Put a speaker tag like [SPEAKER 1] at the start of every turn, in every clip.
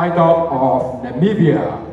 [SPEAKER 1] Tiger of Namibia.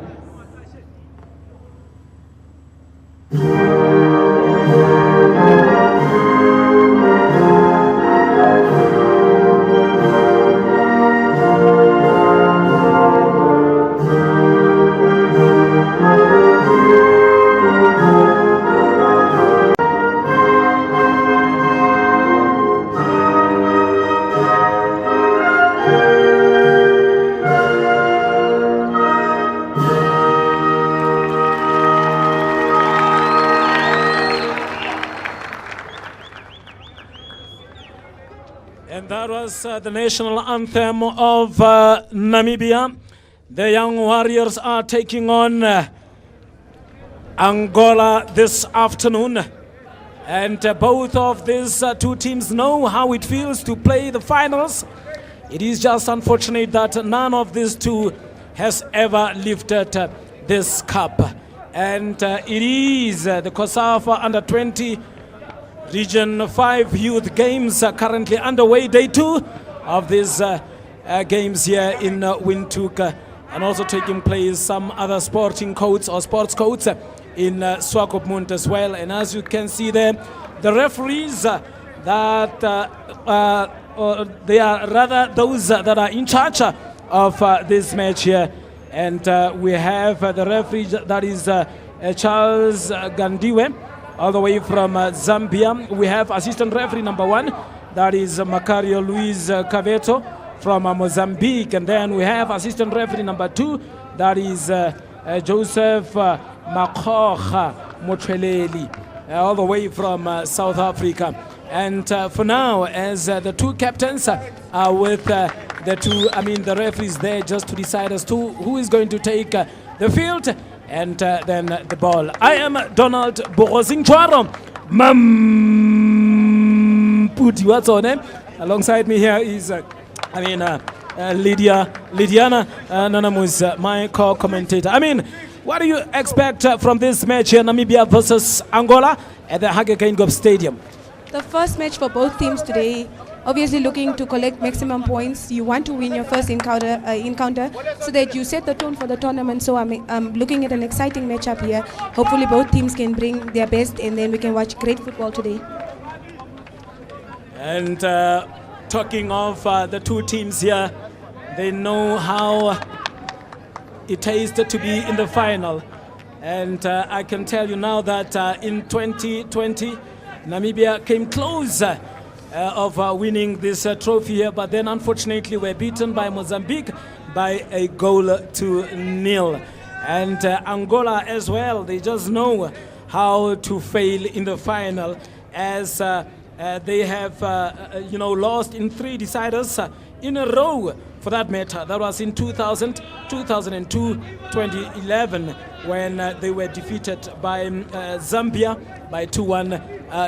[SPEAKER 2] And that was the national anthem of Namibia. The young warriors are taking on Angola this afternoon. And both of these two teams know how it feels to play the finals. It is just unfortunate that none of these two has ever lifted this cup. And it is the COSAFA Under-20 Region 5 Youth Games currently underway, day 2 of these games here in Windhoek, and also taking place some other sporting codes or sports codes in Swakopmund as well. And as you can see there, the referees they are rather those that are in charge of this match here. And we have the referee that is Charles Gandiwe, all the way from Zambia. We have assistant referee number 1, that is Macario Luis Caveto from Mozambique. And then we have assistant referee number 2, that is Joseph Makhocha Motheleli, all the way from South Africa. And for now, as the two captains are with the referees there just to decide as to who is going to take the field and then the ball. I am Donald Borozing Chwaro. Puti, what's her name? Alongside me here is Lidiana Nanamus, my co-commentator. What do you expect from this match here, Namibia versus Angola at the Hage Geingob Stadium?
[SPEAKER 3] The first match for both teams today, obviously looking to collect maximum points. You want to win your first encounter so that you set the tone for the tournament. So I'm looking at an exciting matchup here. Hopefully both teams can bring their best and then we can watch great football today.
[SPEAKER 2] And talking of the two teams here, they know how it tastes to be in the final. And I can tell you now that in 2020, Namibia came close of winning this trophy here, but then unfortunately were beaten by Mozambique by a goal to nil. And Angola as well, they just know how to fail in the final, as they have lost in 3 deciders in a row, for that matter. That was in 2000, 2002, 2011, when they were defeated by Zambia by 2-1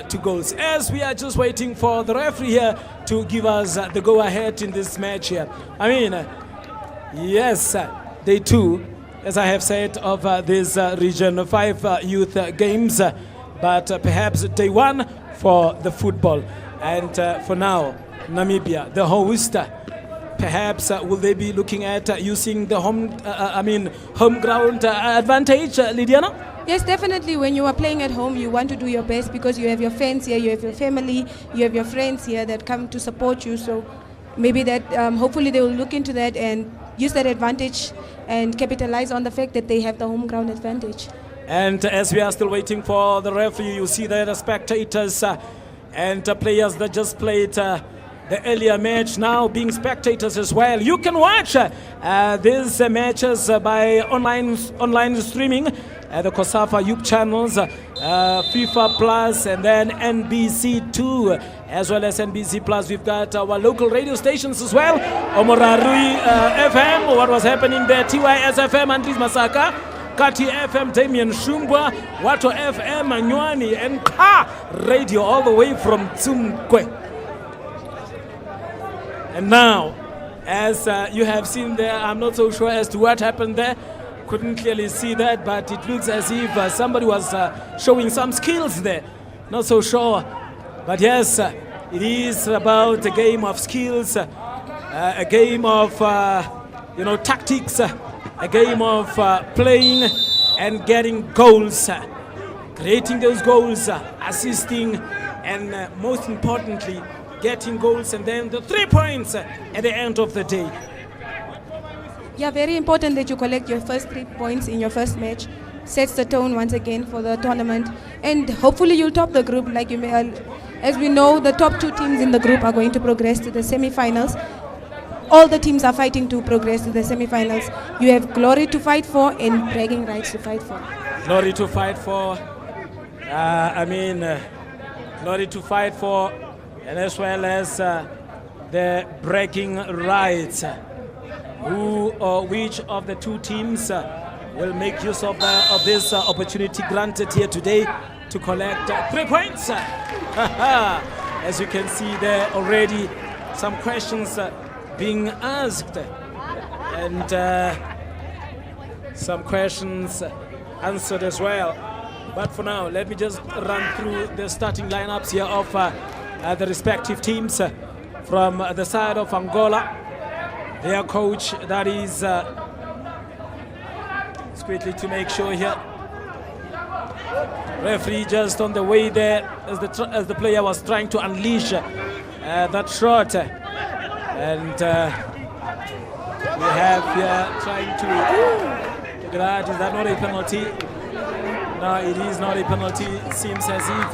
[SPEAKER 2] 2 goals. As we are just waiting for the referee here to give us the go-ahead in this match here. Yes, day 2, as I have said, of this Region 5 Youth Games, but perhaps day 1 for the football. And for now, Namibia, the host, perhaps will they be looking at using the home ground advantage, Lidiana?
[SPEAKER 3] Yes, definitely. When you are playing at home, you want to do your best because you have your fans here, you have your family, you have your friends here that come to support you. So maybe that, hopefully they will look into that and use that advantage and capitalize on the fact that they have the home ground advantage.
[SPEAKER 2] And as we are still waiting for the referee, you see there the spectators and players that just played the earlier match now being spectators as well. You can watch these matches by online streaming, the COSAFA YouTube channels, FIFA Plus, and then NBC2, as well as NBC Plus. We've got our local radio stations as well. Omorarui FM, what was happening there? TYS FM, Andris Masaka. Kati FM, Damien Shumbwa. Wato FM, Nywani, and Ka Radio all the way from Tsumkwe. And now, as you have seen there, I'm not so sure as to what happened there. Couldn't clearly see that, but it looks as if somebody was showing some skills there. Not so sure. But yes, it is about a game of skills, a game of tactics, a game of playing and getting goals, creating those goals, assisting, and most importantly, getting goals, and then the 3 points at the end of the day.
[SPEAKER 3] Yeah, very important that you collect your first 3 points in your first match. Sets the tone once again for the tournament, and hopefully you'll top the group. Like you may, as we know, the top 2 teams in the group are going to progress to the semi-finals. All the teams are fighting to progress to the semi-finals. You have glory to fight for and bragging rights to fight for.
[SPEAKER 2] Glory to fight for. Glory to fight for, and as well as the bragging rights. Who or which of the 2 teams will make use of this opportunity granted here today to collect 3 points? As you can see there already, some questions being asked, and some questions answered as well. But for now, let me just run through the starting lineups here of the respective teams. From the side of Angola, their coach, that is, quickly to make sure here. Referee just on the way there as the player was trying to unleash that shot, and we have here trying to look at that. Is that not a penalty? No, it is not a penalty. It seems as if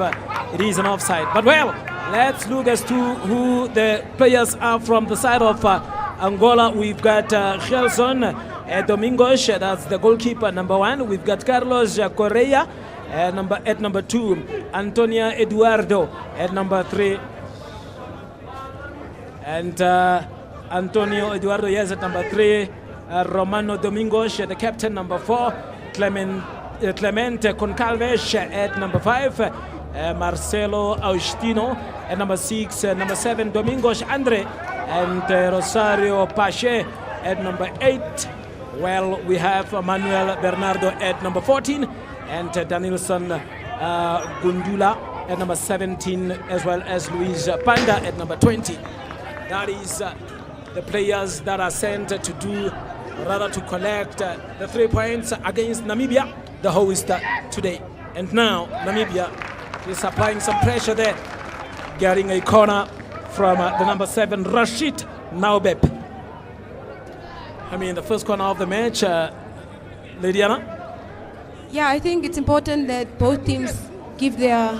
[SPEAKER 2] it is an offside. But well, let's look as to who the players are from the side of Angola. We've got Gelson Domingos, that's the goalkeeper, number 1. We've got Carlos Correa at number 2, Antonio Eduardo at number 3, and Antonio Eduardo, yes, at number 3. Romano Domingos, the captain, number 4. Clemente Concalves at number 5. Marcelo Austino at number 6. Number 7, Domingos Andre, and Rosario Pache at number 8. Well, we have Manuel Bernardo at number 14, and Danielson Gundula at number 17, as well as Luis Panda at number 20. That is the players that are sent to collect the 3 points against Namibia, the host today. And now Namibia is applying some pressure there, getting a corner from the number 7, Rashid Naubeb. The first corner of the match, Lady Anna?
[SPEAKER 3] Yeah, I think it's important that both teams give their,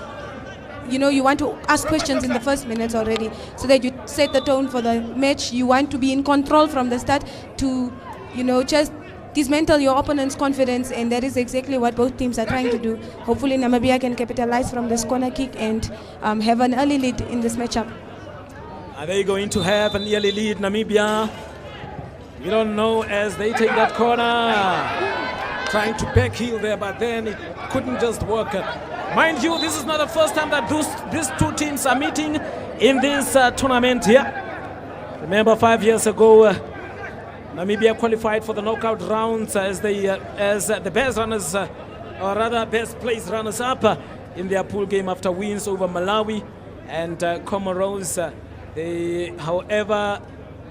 [SPEAKER 3] you want to ask questions in the first minutes already, so that you set the tone for the match. You want to be in control from the start to, just dismantle your opponent's confidence, and that is exactly what both teams are trying to do. Hopefully Namibia can capitalize from this corner kick and have an early lead in this matchup.
[SPEAKER 2] Are they going to have an early lead, Namibia? We don't know as they take that corner. Trying to backheel there, but then it couldn't just work. Mind you, this is not the first time that these 2 teams are meeting in this tournament here. Remember 5 years ago, Namibia qualified for the knockout rounds as the best runners, or rather best placed runners up in their pool game after wins over Malawi and Comoros. They, however,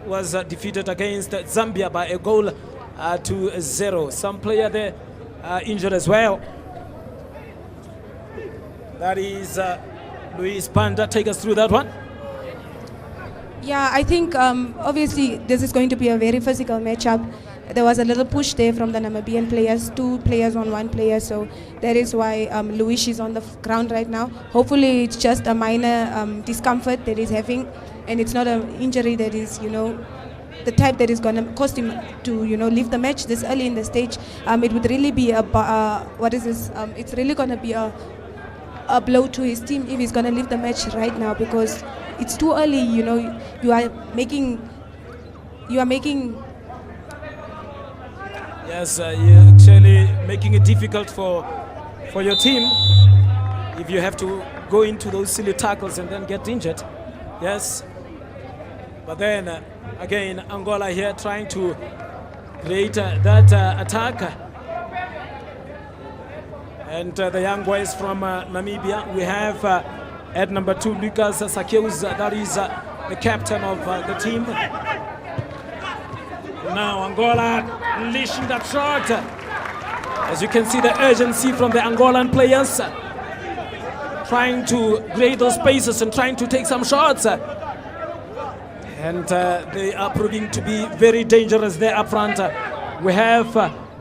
[SPEAKER 2] was defeated against Zambia by a goal to 0. Some player there injured as well. That is Luis Panda. Take us through that one.
[SPEAKER 3] Yeah, I think obviously this is going to be a very physical matchup. There was a little push there from the Namibian players, 2 players on 1 player, so that is why Luis is on the ground right now. Hopefully it's just a minor discomfort that he's having, and it's not an injury that is, the type that is going to cost him to, leave the match this early in the stage. It would really be it's really going to be a blow to his team if he's going to leave the match right now, because it's too early. You are making.
[SPEAKER 2] Yes, you're actually making it difficult for your team if you have to go into those silly tackles and then get injured. Yes, but then again, Angola here trying to create that attack. And the young boys from Namibia, we have at number 2, Lucas Sakeus, that is the captain of the team. Now Angola unleashing that shot. As you can see, the urgency from the Angolan players trying to create those spaces and trying to take some shots. And they are proving to be very dangerous there up front. We have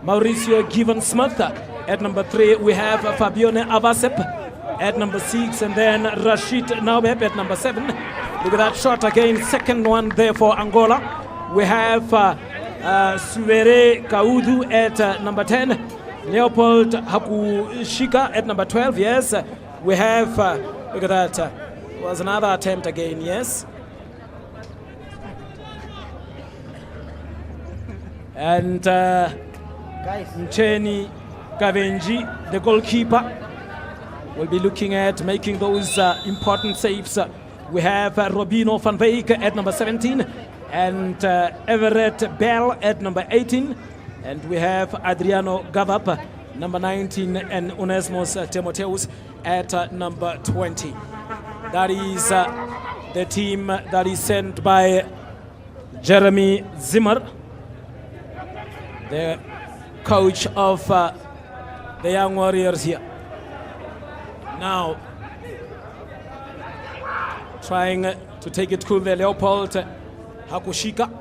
[SPEAKER 2] Mauricio Given-Smith at number 3. We have Fabione Avasep at number 6. And then Rashid Naubeb at number 7. Look at that shot again. Second one there for Angola. We have Suere Kaudu at number 10. Leopold Hakushika at number 12. Yes. We have, look at that. Was another attempt again. Yes. And Mcheni Kavenji, the goalkeeper, will be looking at making those important saves. We have Robino van Veek at number 17 and Everett Bell at number 18. And we have Adriano Gavap, number 19, and Onesmos Timoteus at number 20. That is the team that is sent by Jeremy Zimmer, the coach of the Young Warriors here. Now, trying to take it cool there, Leopold Hakushika.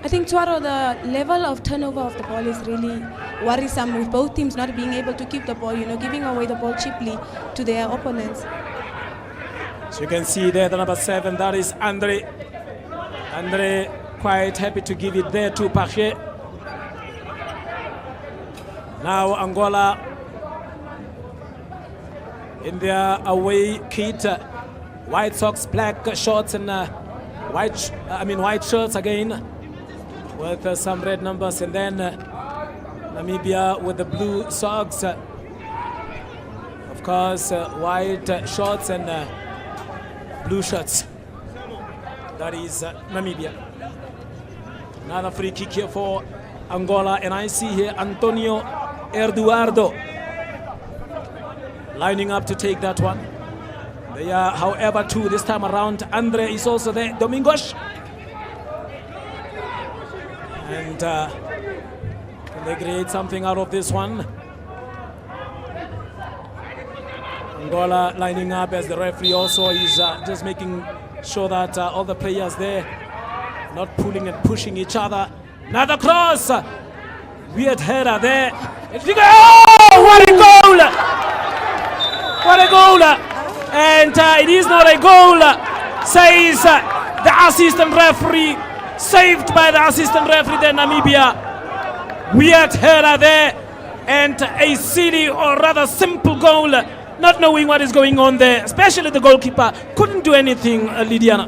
[SPEAKER 3] I think, Tuaro, the level of turnover of the ball is really worrisome, with both teams not being able to keep the ball, giving away the ball cheaply to their opponents.
[SPEAKER 2] So you can see there the number 7, that is Andre. Andre quite happy to give it there to Pache. Now Angola in their away kit, white socks, black shorts, and white shirts again, with some red numbers, and then Namibia with the blue socks, of course, white shorts and blue shirts. That is Namibia. Another free kick here for Angola, and I see here Antonio Eduardo lining up to take that one. They are, however, two this time around. Andre is also there, Domingos. And can they create something out of this one? Angola lining up as the referee also is just making sure that all the players there not pulling and pushing each other. Another cross! Weird header there. Oh, what a goal! What a goal! And it is not a goal, says the assistant referee. Saved by the assistant referee there, Namibia. Weird header there, and a silly or rather simple goal, not knowing what is going on there, especially the goalkeeper couldn't do anything, Lydiana.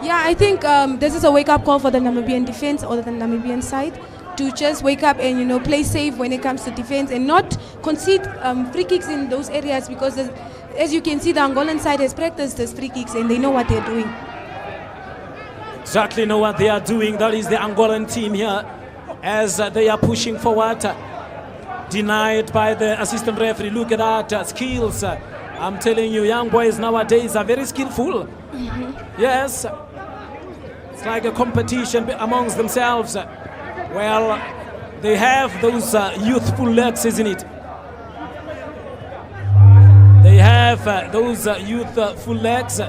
[SPEAKER 3] Yeah, I think this is a wake-up call for the Namibian defense or the Namibian side to just wake up and play safe when it comes to defense and not concede free kicks in those areas, because as you can see, the Angolan side has practiced these free kicks and they know what they're doing.
[SPEAKER 2] Exactly know what they are doing. That is the Angolan team here as they are pushing forward. Denied by the assistant referee. Look at that skills. I'm telling you, young boys nowadays are very skillful. Yes. It's like a competition amongst themselves. Well, they have those youthful legs, isn't it? They have those youthful legs.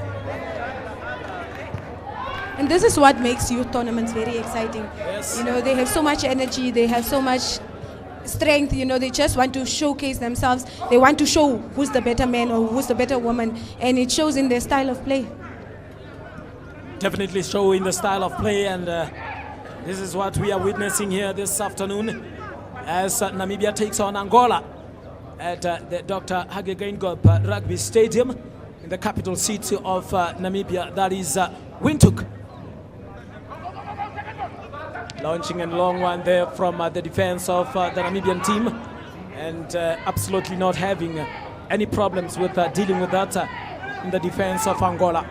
[SPEAKER 3] And this is what makes youth tournaments very exciting.
[SPEAKER 2] Yes.
[SPEAKER 3] They have so much energy, they have so much strength, they just want to showcase themselves. They want to show who's the better man or who's the better woman, and it shows in their style of play.
[SPEAKER 2] Definitely show in the style of play, and this is what we are witnessing here this afternoon as Namibia takes on Angola at the Dr. Hage Geingob Rugby Stadium in the capital city of Namibia, that is Windhoek. Launching a long one there from the defense of the Namibian team, and absolutely not having any problems with dealing with that in the defense of Angola.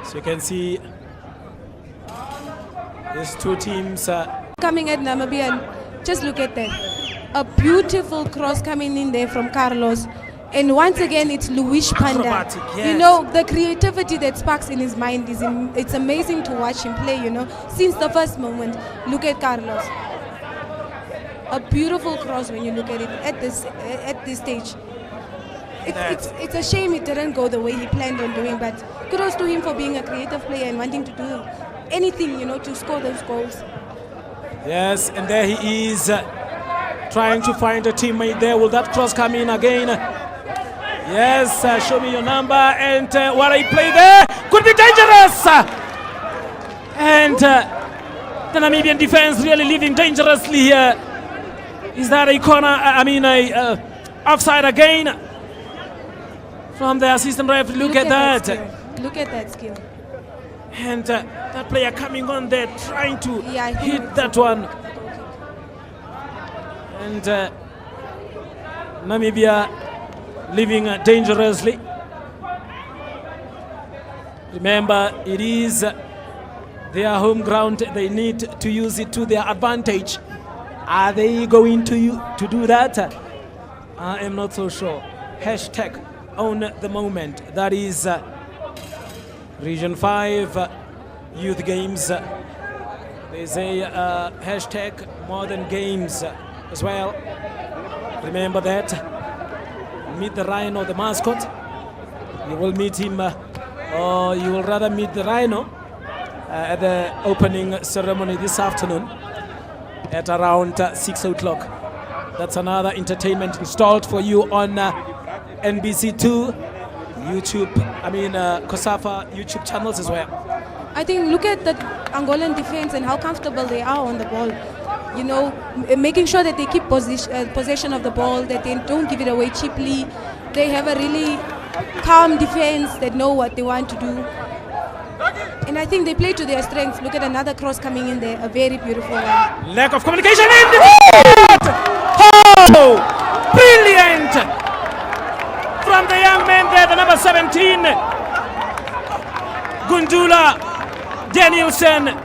[SPEAKER 2] So you can see these two teams
[SPEAKER 3] coming at Namibia, and just look at that. A beautiful cross coming in there from Carlos. And once again, it's Luis Panda.
[SPEAKER 2] Acrobatic, yes.
[SPEAKER 3] You know, the creativity that sparks in his mind it's amazing to watch him play, you know, since the first moment. Look at Carlos. A beautiful cross when you look at it at this stage. It's a shame it didn't go the way he planned on doing, but kudos to him for being a creative player and wanting to do anything, you know, to score those goals.
[SPEAKER 2] Yes, and there he is trying to find a teammate there. Will that cross come in again? Yes, show me your number. And what a play there. Could be dangerous. And the Namibian defense really living dangerously here. Is that a corner? A offside again from the assistant referee. Look at that.
[SPEAKER 3] Look at that skill.
[SPEAKER 2] And that player coming on there trying to hit that
[SPEAKER 3] a
[SPEAKER 2] one. And Namibia living dangerously. Remember, it is their home ground. They need to use it to their advantage. Are they going to do that? I am not so sure. Hashtag on the moment. That is Region 5 Youth Games. There's a hashtag Modern Games as well. Remember that. Meet the Rhino, the mascot. You will meet him, or you will rather meet the Rhino at the opening ceremony this afternoon at around 6 o'clock. That's another entertainment installed for you on NBC2, YouTube, COSAFA YouTube channels as well.
[SPEAKER 3] I think look at the Angolan defense and how comfortable they are on the ball. You know, making sure that they keep possession of the ball, that they don't give it away cheaply. They have a really calm defense that know what they want to do. And I think they play to their strengths. Look at another cross coming in there, a very beautiful one.
[SPEAKER 2] Lack of communication in the net! Oh! Brilliant! From the young man there, the number 17, Gundula Danielson.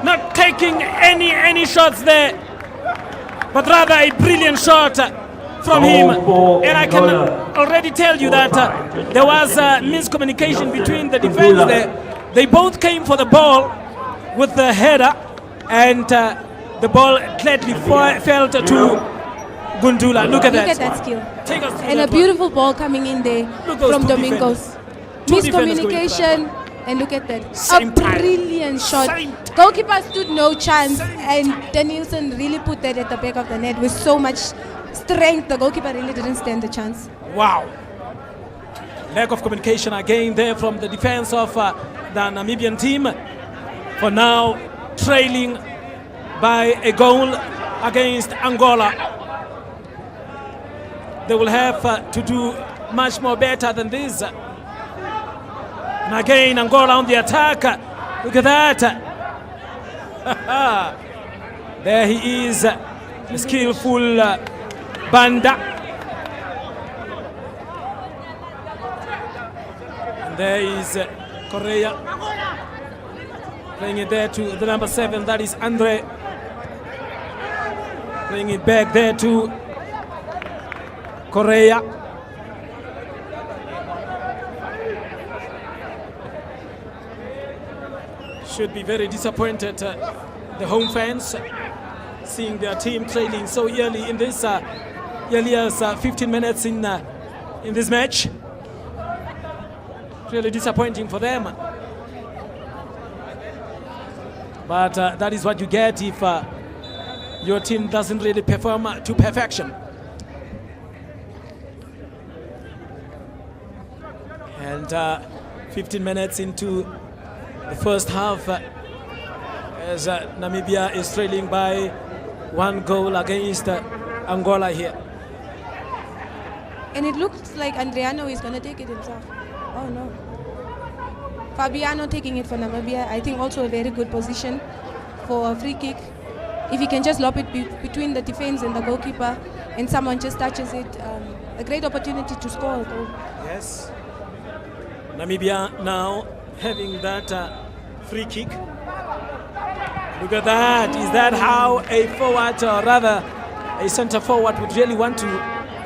[SPEAKER 2] Not taking any shots there, but rather a brilliant shot from him. And I can already tell you that there was miscommunication between the defense there. They both came for the ball with the header, and the ball gladly fell to Gundula. Look at that.
[SPEAKER 3] Look at that skill.
[SPEAKER 2] Take us
[SPEAKER 3] and a beautiful ball coming in there from Domingos. Miscommunication. And look at that. A brilliant shot. Goalkeeper stood no chance, and Danielson really put that at the back of the net with so much strength. The goalkeeper really didn't stand the chance.
[SPEAKER 2] Wow. Lack of communication again there from the defense of the Namibian team. For now, trailing by a goal against Angola. They will have to do much more better than this. And again, Angola on the attack. Look at that. There he is, the skillful Banda. And there is Correa. Playing it there to the number 7, that is Andre. Playing it back there to Correa. Should be very disappointed, the home fans, seeing their team trailing so early in this, early as 15 minutes in this match. Really disappointing for them. But that is what you get if your team doesn't really perform to perfection. And 15 minutes into the first half, as Namibia is trailing by 1 goal against Angola here.
[SPEAKER 3] And it looks like Adriano is going to take it himself. Oh no. Fabiano taking it for Namibia. I think also a very good position for a free kick. If he can just lob it between the defense and the goalkeeper and someone just touches it, a great opportunity to score a goal.
[SPEAKER 2] Yes. Namibia now having that free kick. Look at that. Is that how a forward, or rather a center forward, would really want to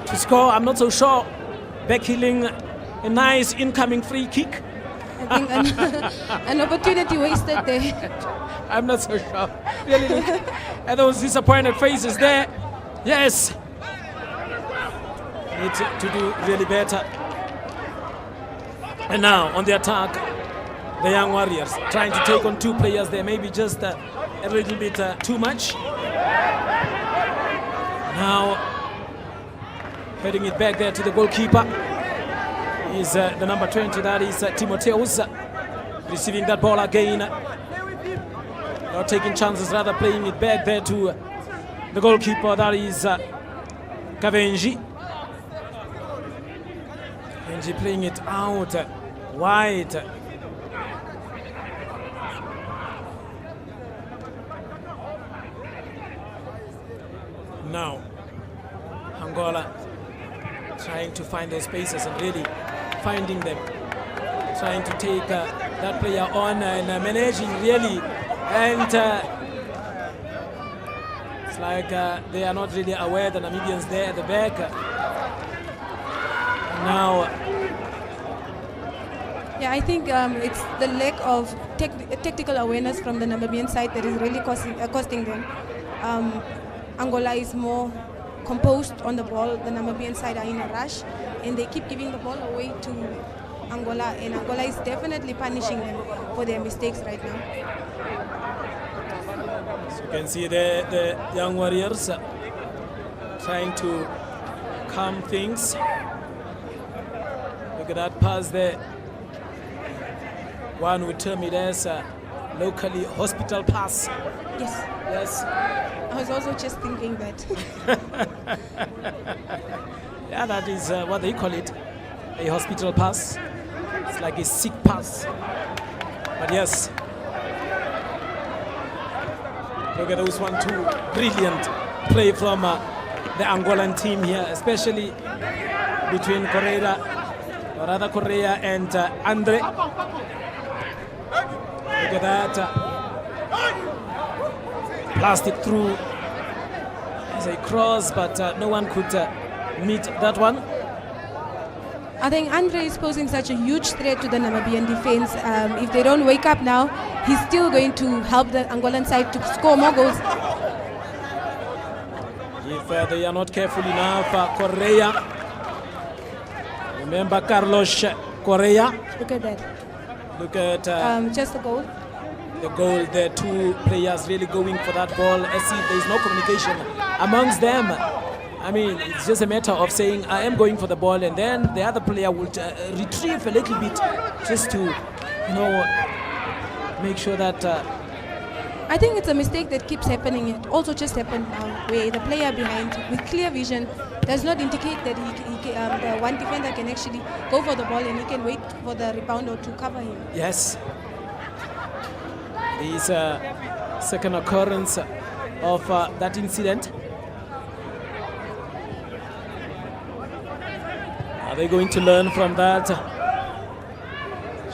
[SPEAKER 2] to score. I'm not so sure. Backheeling, a nice incoming free kick.
[SPEAKER 3] I think an opportunity wasted there.
[SPEAKER 2] I'm not so sure. Really look at those disappointed faces there. Yes. Need to do really better. And now on the attack, the young Warriors trying to take on 2 players there, maybe just a little bit too much. Now heading it back there to the goalkeeper is the number 20, that is Timotheus, receiving that ball again. Not taking chances, rather playing it back there to the goalkeeper, that is Kavenji. Kavenji playing it out wide. Now Angola trying to find those spaces and really finding them, trying to take that player on and managing really, and it's like they are not really aware, the Namibians there at the back. Now
[SPEAKER 3] Yeah, I think it's the lack of tactical awareness from the Namibian side that is really costing them. Angola is more composed on the ball. The Namibian side are in a rush and they keep giving the ball away to Angola, and Angola is definitely punishing them for their mistakes right now.
[SPEAKER 2] So you can see the young Warriors trying to calm things. Look at that pass there. One would term it as a locally hospital pass.
[SPEAKER 3] Yes.
[SPEAKER 2] Yes.
[SPEAKER 3] I was also just thinking that.
[SPEAKER 2] Yeah, that is what they call it, a hospital pass. It's like a sick pass. But yes, look at those 1-2. Brilliant play from the Angolan team here, especially between Correa and Andre. Look at that. Blasted through as a cross, but no one could meet that one.
[SPEAKER 3] I think Andre is posing such a huge threat to the Namibian defense. If they don't wake up now, he's still going to help the Angolan side to score more goals.
[SPEAKER 2] If they are not careful enough, Correa. Remember Carlos Correa.
[SPEAKER 3] Look at that.
[SPEAKER 2] Look at
[SPEAKER 3] just the goal.
[SPEAKER 2] the goal. The 2 players really going for that ball as if there is no communication amongst them. I mean, it's just a matter of saying, I am going for the ball, and then the other player would retrieve a little bit just to, make sure that...
[SPEAKER 3] I think it's a mistake that keeps happening. It also just happened now, where the player behind with clear vision does not indicate that the one defender can actually go for the ball and he can wait for the rebounder to cover him.
[SPEAKER 2] Yes. This second occurrence of that incident. Are they going to learn from that?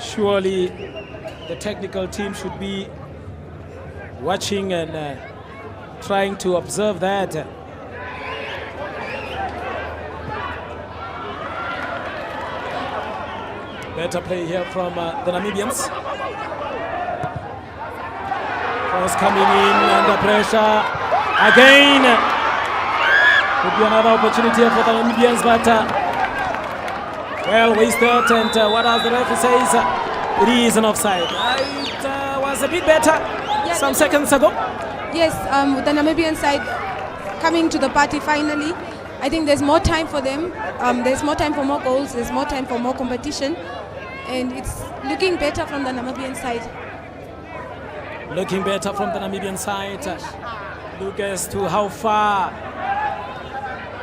[SPEAKER 2] Surely the technical team should be watching and trying to observe that. Better play here from the Namibians. Cross coming in under pressure again. Could be another opportunity here for the Namibians, but well wasted. And what does the referee says? It is an offside. It was a bit better some seconds ago.
[SPEAKER 3] Yes, with the Namibian side coming to the party finally. I think there's more time for them. There's more time for more goals. There's more time for more competition. And it's looking better from the Namibian side.
[SPEAKER 2] Looking better from the Namibian side. Look as to how far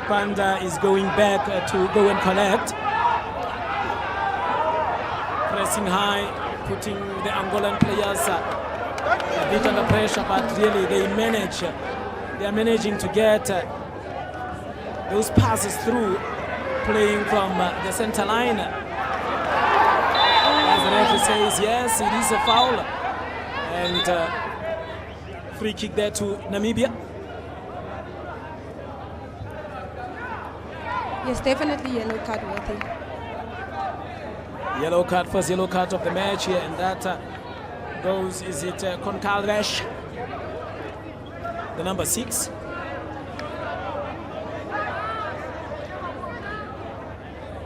[SPEAKER 2] Panda is going back to go and collect. Pressing high, putting the Angolan players a bit under pressure, but really they are managing to get those passes through, playing from the center line. As the referee says, yes, it is a foul. And free kick there to Namibia.
[SPEAKER 3] Yes, definitely yellow card worthy.
[SPEAKER 2] Yellow card, first yellow card of the match here, and that goes, is it Concalves, the number 6.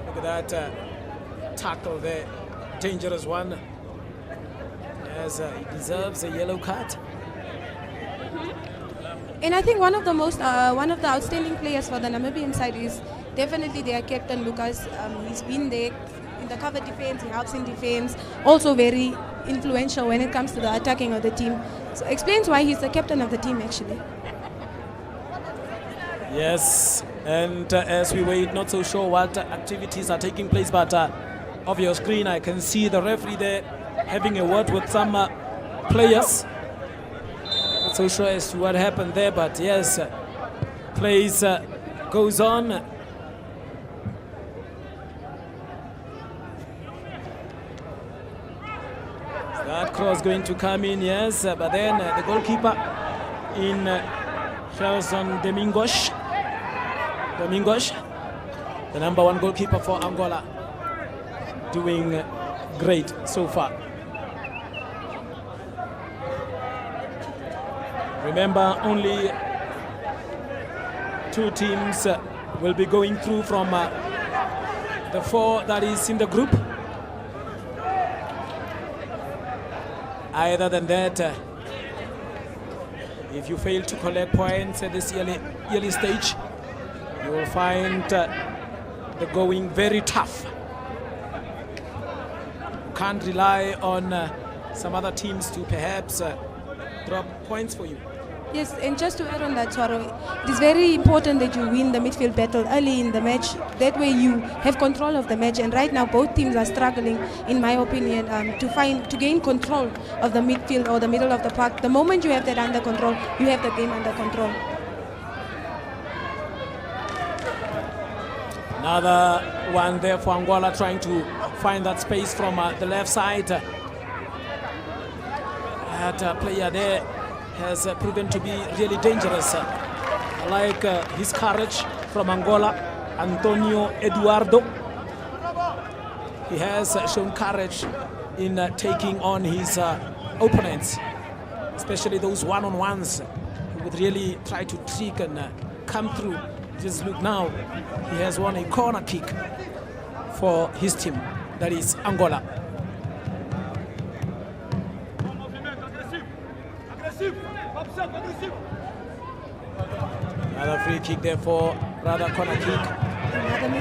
[SPEAKER 2] Look at that tackle there, dangerous one, as he deserves a yellow card.
[SPEAKER 3] And I think one of the outstanding players for the Namibian side is definitely their captain Lucas. He's been there in the cover defense, he helps in defense, also very influential when it comes to the attacking of the team. So explains why he's the captain of the team actually.
[SPEAKER 2] Yes, and as we wait, not so sure what activities are taking place, but off your screen I can see the referee there having a word with some players. Not so sure as to what happened there, but yes, plays goes on. That cross going to come in, yes, but then the goalkeeper in Gelson Domingos, the number 1 goalkeeper for Angola, doing great so far. Remember, only 2 teams will be going through from the 4 that is in the group. Other than that, if you fail to collect points at this early stage, you will find the going very tough. You can't rely on some other teams to perhaps drop points for you.
[SPEAKER 3] Yes, and just to add on that, Swaro, it is very important that you win the midfield battle early in the match. That way you have control of the match. And right now both teams are struggling, in my opinion, to gain control of the midfield or the middle of the park. The moment you have that under control, you have the game under control.
[SPEAKER 2] Another one there for Angola, trying to find that space from the left side. That player there has proven to be really dangerous. I like his courage from Angola, Antonio Eduardo. He has shown courage in taking on his opponents, especially those one-on-ones who would really try to trick and come through. Just look now, he has won a corner kick for his team, that is Angola. Another free kick there for, rather corner kick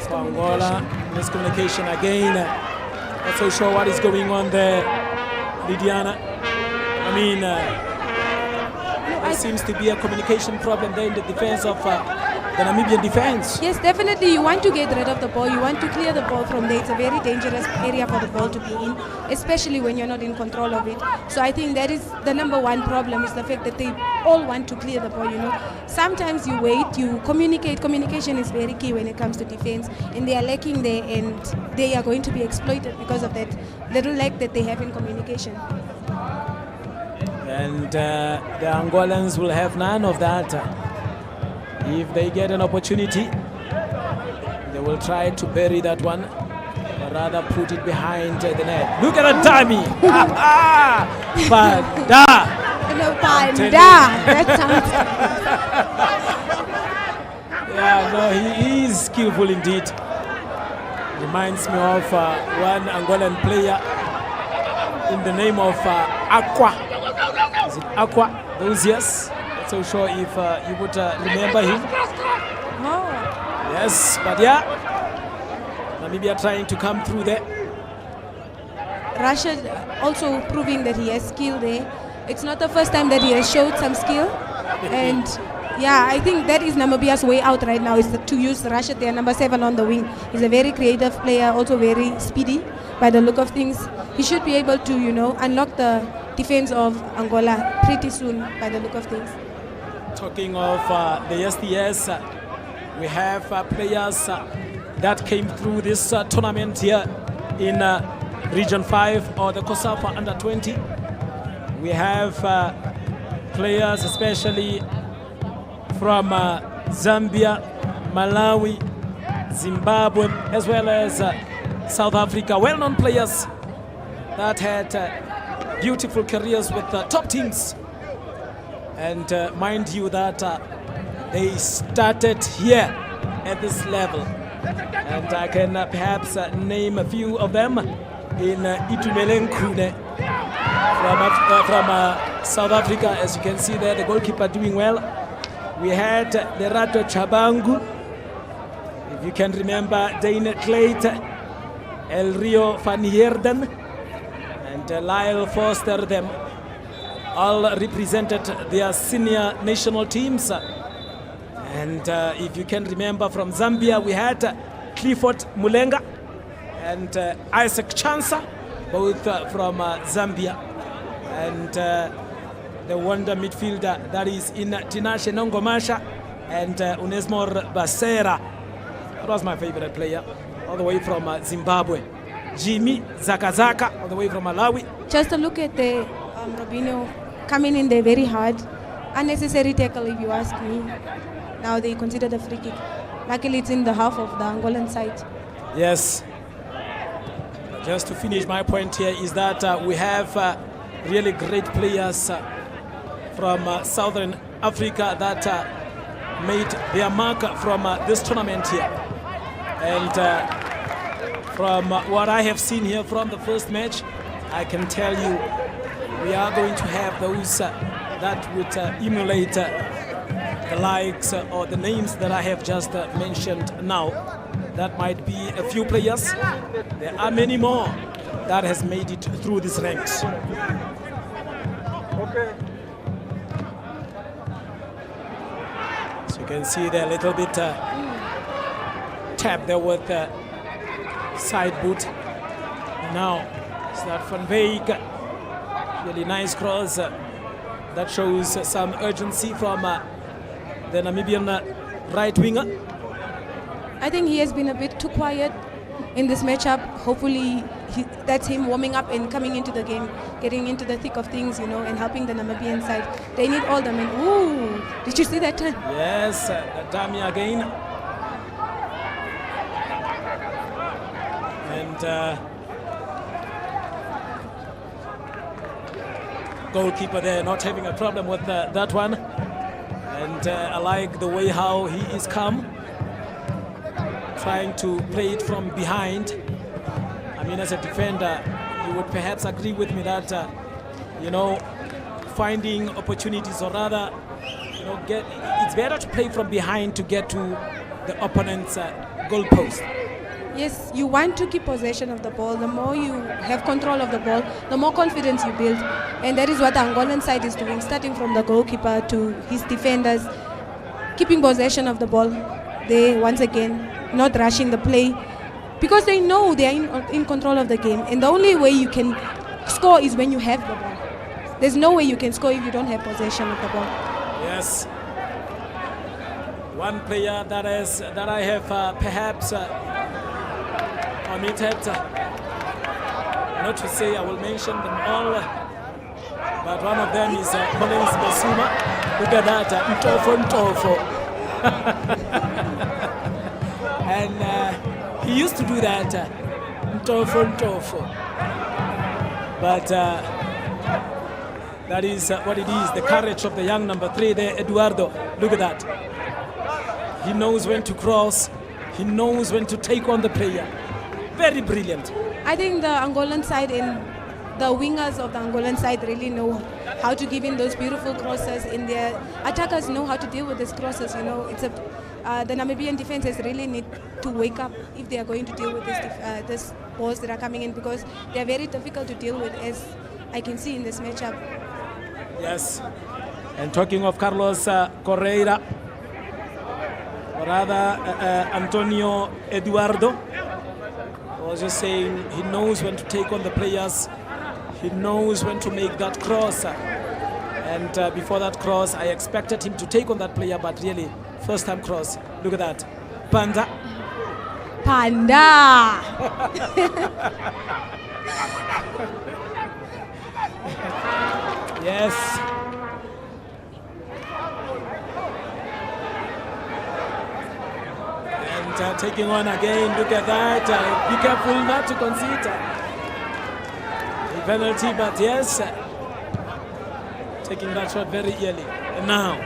[SPEAKER 2] for Angola. Miscommunication again. Not so sure what is going on there, Lydiana. I mean, there seems to be a communication problem there in the defense of the Namibian defense.
[SPEAKER 3] Yes, definitely. You want to get rid of the ball. You want to clear the ball from there. It's a very dangerous area for the ball to be in, especially when you're not in control of it. So I think that is the number 1 problem, is the fact that they all want to clear the ball, you know. Sometimes you wait, you communicate. Communication is very key when it comes to defense, and they are lacking there, and they are going to be exploited because of that little lack that they have in communication. And
[SPEAKER 2] the Angolans will have none of that. If they get an opportunity, they will try to bury that one, or rather put it behind the net. Look at that dummy! Panda!
[SPEAKER 3] No, Panda! That sounds...
[SPEAKER 2] Yeah, no, he is skillful indeed. Reminds me of one Angolan player in the name of Aqua. Is it Aqua? Those years? So sure if you would remember him.
[SPEAKER 3] Oh.
[SPEAKER 2] Yes, but yeah, Namibia trying to come through there.
[SPEAKER 3] Russia also proving that he has skill there. It's not the first time that he has showed some skill, and yeah, I think that is Namibia's way out right now, is to use Russia there, number 7 on the wing. He's a very creative player, also very speedy by the look of things. He should be able to, you know, unlock the defense of Angola pretty soon by the look of things.
[SPEAKER 2] Talking of the SDS, we have players that came through this tournament here in Region 5 or the COSAFA Under 20. We have players especially from Zambia, Malawi, Zimbabwe, as well as South Africa. Well-known players that had beautiful careers with top teams. And mind you that they started here at this level. And I can perhaps name a few of them in Itumele Nkune from South Africa. As you can see there, the goalkeeper doing well. We had Lerato Chabangu, if you can remember, Dane Clayt, El Rio van Heerden, and Lyle Foster. Them all represented their senior national teams. And if you can remember, from Zambia, we had Clifford Mulenga and Isaac Chansa, both from Zambia. And the wonder midfielder that is in Tinashe Nongomasha and Onesmore Basera. That was my favorite player, all the way from Zimbabwe. Jimmy Zakazaka, all the way from Malawi.
[SPEAKER 3] Just a look at the Robinho coming in there very hard. Unnecessary tackle, if you ask me. Now they consider the free kick. Luckily, it's in the half of the Angolan side.
[SPEAKER 2] Yes. Just to finish my point here is that we have really great players from Southern Africa that made their mark from this tournament here. And from what I have seen here from the first match, I can tell you we are going to have those that would emulate the likes or the names that I have just mentioned now. That might be a few players. There are many more that has made it through these ranks.
[SPEAKER 1] Okay.
[SPEAKER 2] So you can see there a little bit tap there with the side boot. Now it's that Van Beek, really nice cross that shows some urgency from the Namibian right winger.
[SPEAKER 3] I think he has been a bit too quiet in this matchup. Hopefully that's him warming up and coming into the game, getting into the thick of things, you know, and helping the Namibian side. They need all the men. Ooh, did you see that turn?
[SPEAKER 2] Yes, dummy again. And goalkeeper there not having a problem with that one. And I like the way how he is calm, trying to play it from behind. I mean, as a defender, you would perhaps agree with me that, you know, finding opportunities, or rather, you know, it's better to play from behind to get to the opponent's goal post.
[SPEAKER 3] Yes, you want to keep possession of the ball. The more you have control of the ball, the more confidence you build. And that is what the Angolan side is doing, starting from the goalkeeper to his defenders, keeping possession of the ball. They, once again, not rushing the play, because they know they are in control of the game. And the only way you can score is when you have the ball. There's no way you can score if you don't have possession of the ball.
[SPEAKER 2] Yes. One player that I have perhaps omitted, not to say I will mention them all, but one of them is Collins Basuma. Look at that, Ntofo. And he used to do that, Ntofo. But that is what it is, the courage of the young number 3 there, Eduardo. Look at that. He knows when to cross. He knows when to take on the player. Very brilliant.
[SPEAKER 3] I think the Angolan side and the wingers of the Angolan side really know how to give in those beautiful crosses. In their attackers know how to deal with these crosses. You know, it's the Namibian defenses really need to wake up if they are going to deal with this balls that are coming in, because they are very difficult to deal with, as I can see in this matchup.
[SPEAKER 2] Yes. And talking of Carlos Correia, or rather Antonio Eduardo, I was just saying he knows when to take on the players. He knows when to make that cross. And before that cross, I expected him to take on that player, but really, first time cross. Look at that. Panda. Yes. And taking on again. Look at that. Be careful not to concede a penalty, but yes, taking that shot very early. And now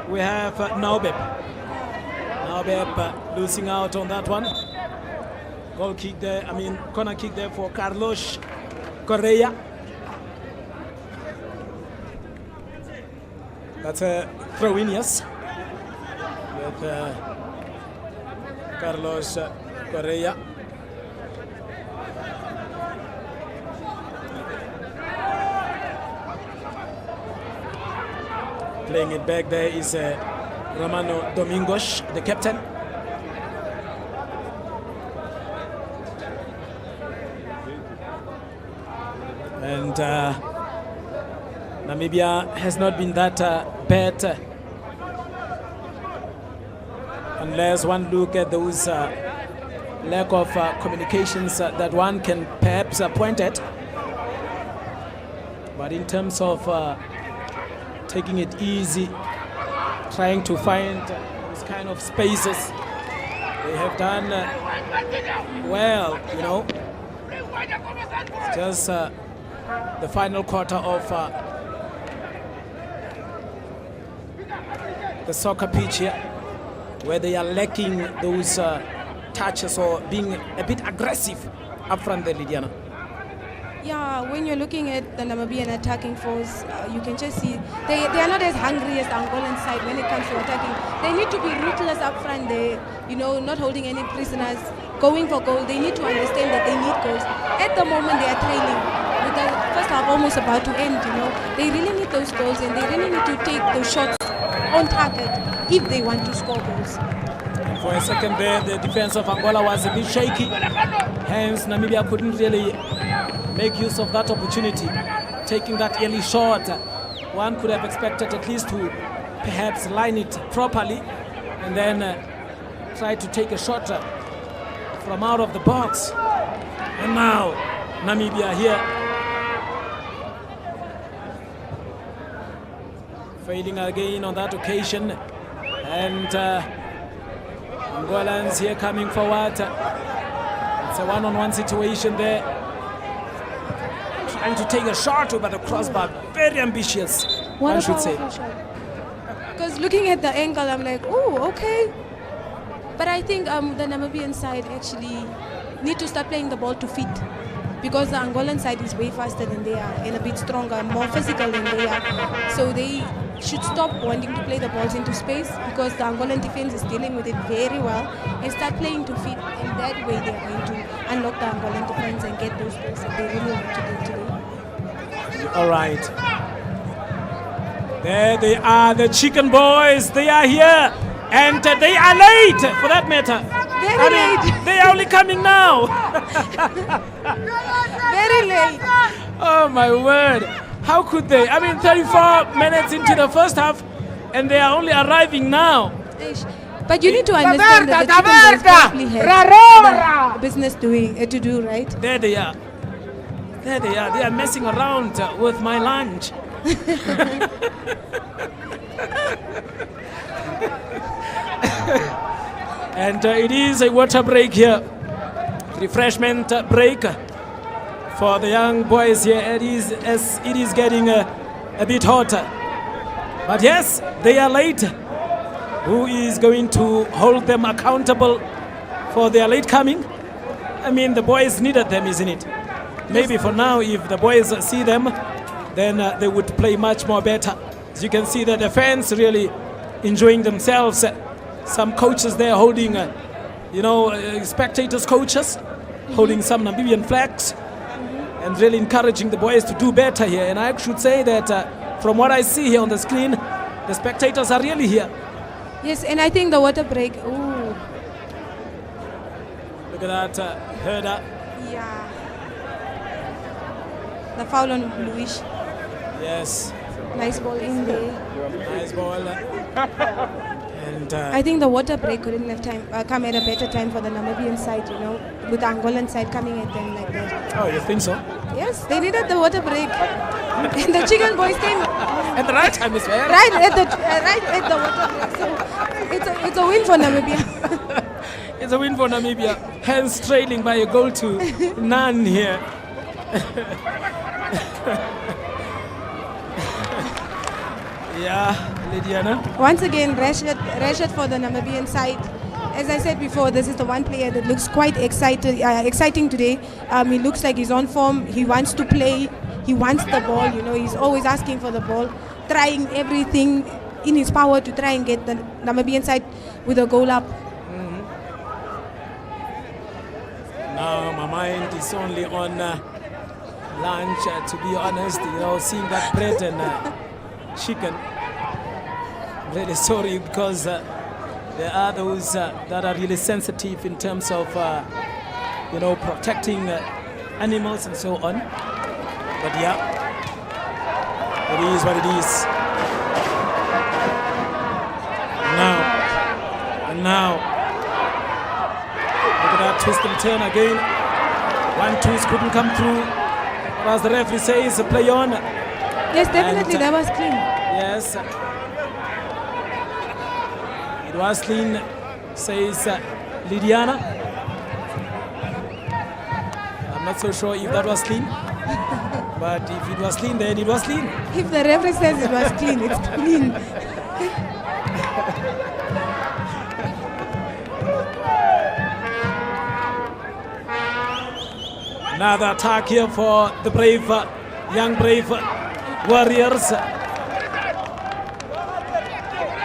[SPEAKER 2] we have Naubeb. Naubeb losing out on that one. Goal kick there, corner kick there for Carlos Correa. That's a throw-in, yes. With Carlos Correa. Playing it back there is Romano Domingos, the captain. And Namibia has not been that bad unless one look at those lack of communications that one can perhaps point at. But in terms of taking it easy, trying to find those kind of spaces, they have done well, you know. It's just the final quarter of the soccer pitch here, where they are lacking those touches or being a bit aggressive up front there, Lydiana.
[SPEAKER 3] Yeah, when you're looking at the Namibian attacking force, you can just see they are not as hungry as the Angolan side when it comes to attacking. They need to be ruthless up front. They, you know, not holding any prisoners, going for goal. They need to understand that they need goals. At the moment, they are trailing. With the first half almost about to end, you know, they really need those goals and they really need to take those shots on target if they want to score goals.
[SPEAKER 2] For a second there, the defense of Angola was a bit shaky. Hence, Namibia couldn't really make use of that opportunity. Taking that early shot, one could have expected at least to perhaps line it properly and then try to take a shot from out of the box. And now, Namibia here. Failing again on that occasion. And Angolans here coming forward. It's a one-on-one situation there. Trying to take a shot over the crossbar. Very ambitious,
[SPEAKER 3] What
[SPEAKER 2] I should say.
[SPEAKER 3] Because looking at the angle, I'm like, oh, okay. But I think the Namibian side actually need to start playing the ball to feet. Because the Angolan side is way faster than they are and a bit stronger, more physical than they are. So they should stop wanting to play the balls into space because the Angolan defense is dealing with it very well and start playing to feet. And that way they are going to unlock the Angolan defense and get those goals that they really want to do today.
[SPEAKER 2] All right. There they are, the chicken boys. They are here. And they are late, for that matter.
[SPEAKER 3] Very late.
[SPEAKER 2] They are only coming now.
[SPEAKER 3] Very late.
[SPEAKER 2] Oh, my word. How could they? 34 minutes into the first half, and they are only arriving now.
[SPEAKER 3] But you need to understand that the chicken boys probably have business to do, right?
[SPEAKER 2] There they are. There they are. They are messing around with my lunch. And it is a water break here. Refreshment break for the young boys here. It is getting a bit hotter. But yes, they are late. Who is going to hold them accountable for their late coming? The boys needed them, isn't it? Maybe for now, if the boys see them, then they would play much more better. As you can see that the fans really enjoying themselves. Some coaches there holding, spectators coaches, holding some Namibian flags and really encouraging the boys to do better here. And I should say that from what I see here on the screen, the spectators are really here.
[SPEAKER 3] Yes, and I think the water break, ooh.
[SPEAKER 2] Look at that herder.
[SPEAKER 3] Yeah. The foul on Luis.
[SPEAKER 2] Yes.
[SPEAKER 3] Nice ball in there.
[SPEAKER 2] Nice ball. And
[SPEAKER 3] I think the water break couldn't have come at a better time for the Namibian side, with the Angolan side coming at them like that.
[SPEAKER 2] Oh, you think so?
[SPEAKER 3] Yes, they needed the water break. And the chicken boys came
[SPEAKER 2] at the right time as well.
[SPEAKER 3] Right at the water break. So it's a win for Namibia.
[SPEAKER 2] It's a win for Namibia. Hence trailing by a goal to none here. Yeah, Lydiana.
[SPEAKER 3] Once again, Rashid for the Namibian side. As I said before, this is the one player that looks quite exciting today. He looks like he's on form. He wants to play. He wants the ball. You know, he's always asking for the ball, trying everything in his power to try and get the Namibian side with a goal up.
[SPEAKER 2] Now my mind is only on lunch, to be honest. You know, seeing that bread and chicken. I'm really sorry because there are those that are really sensitive in terms of, you know, protecting animals and so on. But yeah, it is what it is. Now, look at that twist and turn again. 1-2s couldn't come through. But as the referee says, play on.
[SPEAKER 3] Yes, definitely, that was clean.
[SPEAKER 2] Yes. It was clean, says Lydiana. I'm not so sure if that was clean. But if it was clean, then it was clean.
[SPEAKER 3] If the referee says it was clean, it's clean.
[SPEAKER 2] Another attack here for the brave, young brave Warriors.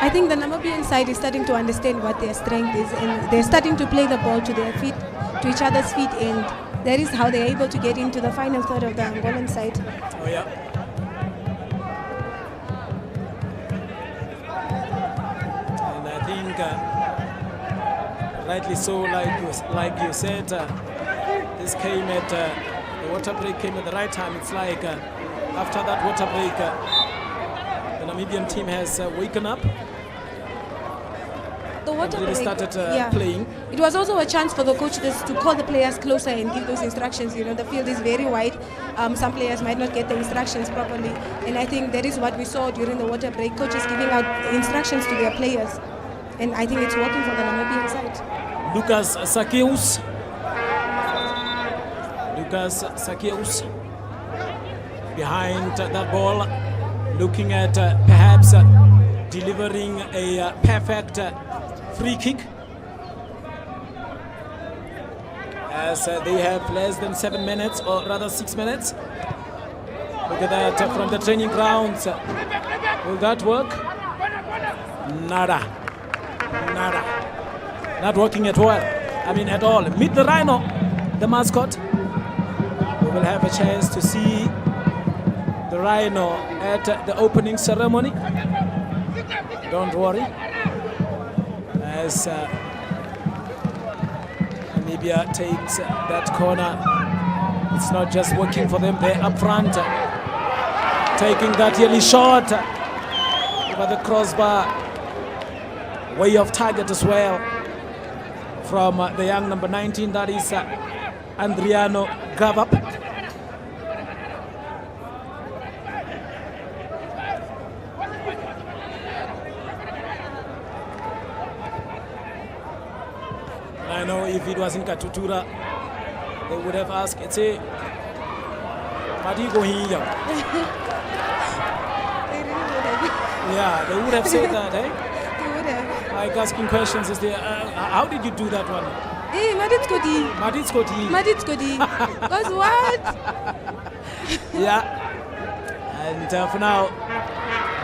[SPEAKER 3] I think the Namibian side is starting to understand what their strength is, and they're starting to play the ball to their feet, to each other's feet, and that is how they're able to get into the final third of the Angolan side.
[SPEAKER 2] Oh yeah. And I think, rightly so, like you said, this came at the water break came at the right time. It's like after that water break, the Namibian team has waken up.
[SPEAKER 3] The water
[SPEAKER 2] and really
[SPEAKER 3] break,
[SPEAKER 2] started playing.
[SPEAKER 3] It was also a chance for the coaches to call the players closer and give those instructions. You know, the field is very wide. Some players might not get the instructions properly, and I think that is what we saw during the water break. Coaches giving out instructions to their players, and I think it's working for the Namibian side.
[SPEAKER 2] Lucas Sakeus behind that ball, looking at perhaps delivering a perfect free kick, as they have less than 7 minutes, or rather 6 minutes. Look at that from the training grounds. Will that work? Nada. Not working at all. I mean at all. Meet the Rhino, the mascot. We will have a chance to see the Rhino at the opening ceremony. Don't worry. As Namibia takes that corner, it's not just working for them. They're up front, taking that yearly shot over the crossbar, way off target as well, from the young number 19, that is Andriano Gavap. I know if it was in Katutura, they would have asked, it's a Madigo here. Yeah, they would have said that, eh?
[SPEAKER 3] They would have.
[SPEAKER 2] Like asking questions, is there, how did you do that one?
[SPEAKER 3] Hey, Maditskoti. Because what?
[SPEAKER 2] Yeah. And for now,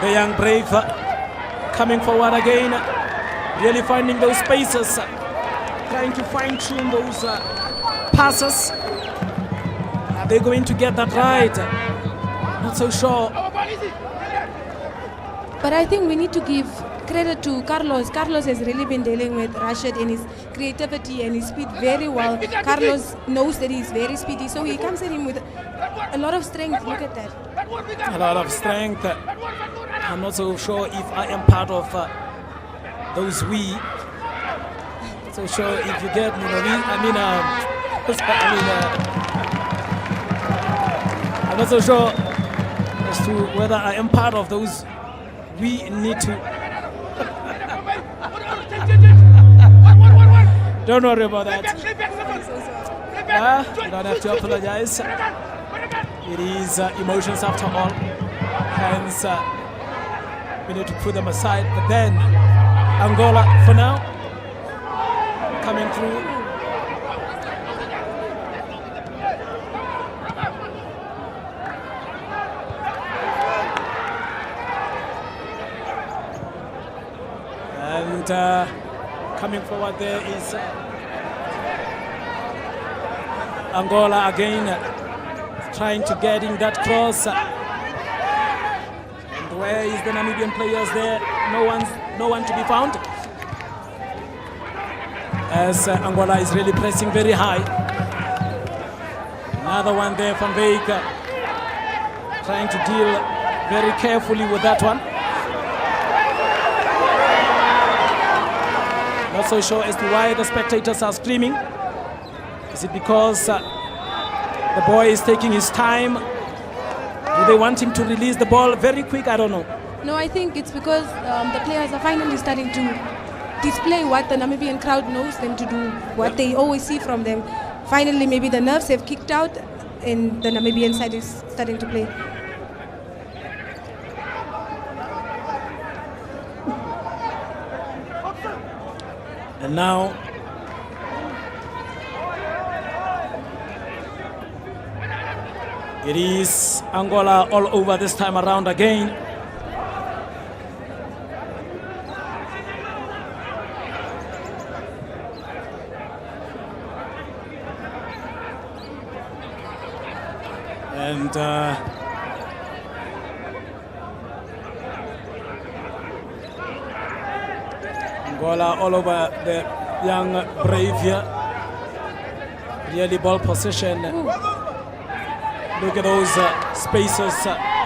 [SPEAKER 2] the young brave coming forward again, really finding those spaces, trying to fine-tune those passes. Are they going to get that right? Not so sure.
[SPEAKER 3] But I think we need to give credit to Carlos. Carlos has really been dealing with Rashid in his creativity and his speed very well. Carlos knows that he's very speedy, so he comes at him with a lot of strength. Look at that.
[SPEAKER 2] A lot of strength. I'm not so sure if I am part of those we. So sure if you get me, I'm not so sure as to whether I am part of those we need to. Don't worry about that. You don't have to apologize. It is emotions after all. Hence, we need to put them aside. But then, Angola for now, coming through. And coming forward there is Angola again, trying to get in that cross. And where is the Namibian players there? No one to be found. As Angola is really pressing very high. Another one there from Veik, trying to deal very carefully with that one. Not so sure as to why the spectators are screaming. Is it because the boy is taking his time? Do they want him to release the ball very quick? I don't know.
[SPEAKER 3] No, I think it's because the players are finally starting to display what the Namibian crowd knows them to do, what they always see from them. Finally, maybe the nerves have kicked out and the Namibian side is starting to play.
[SPEAKER 2] And now it is Angola all over this time around again. And Angola all over the young brave here. Really ball possession. Look at those spaces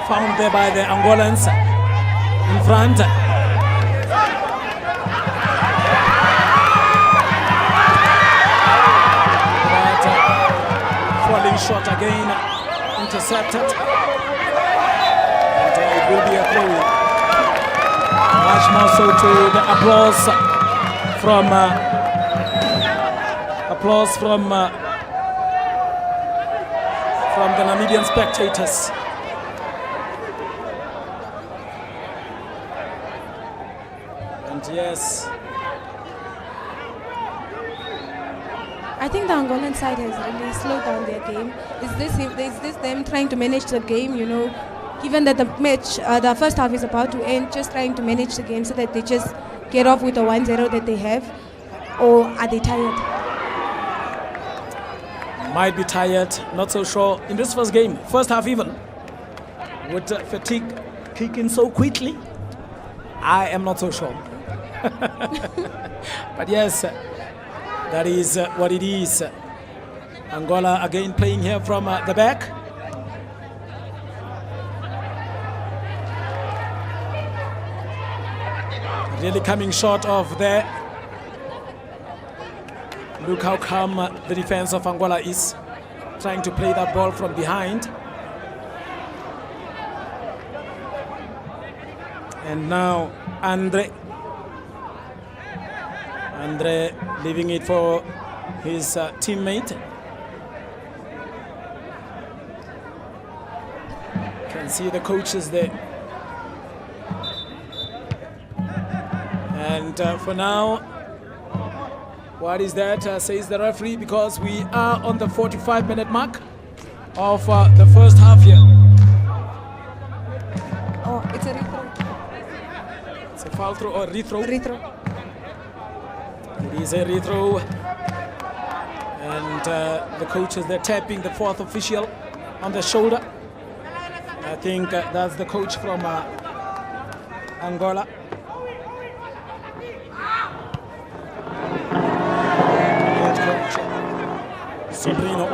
[SPEAKER 2] found there by the Angolans in front. But falling short again, intercepted. And it will be a throw. Much more so to the applause from the Namibian spectators. And yes,
[SPEAKER 3] I think the Angolan side has really slowed down their game. Is this them trying to manage the game, you know, given that the match, the first half is about to end, just trying to manage the game so that they just get off with the 1-0 that they have? Or are they tired?
[SPEAKER 2] Might be tired, not so sure. In this first game, first half even, would fatigue kick in so quickly? I am not so sure. But yes, that is what it is. Angola again playing here from the back. Really coming short of there. Look how calm the defense of Angola is, trying to play that ball from behind. And now Andre leaving it for his teammate. Can see the coaches there. And for now, what is that, says the referee, because we are on the 45-minute mark of the first half here.
[SPEAKER 3] Oh, it's a rethrow.
[SPEAKER 2] It's a foul throw or rethrow?
[SPEAKER 3] Rethrow.
[SPEAKER 2] It is a rethrow. And the coaches, they're tapping the fourth official on the shoulder. I think that's the coach from Angola. Sobrino.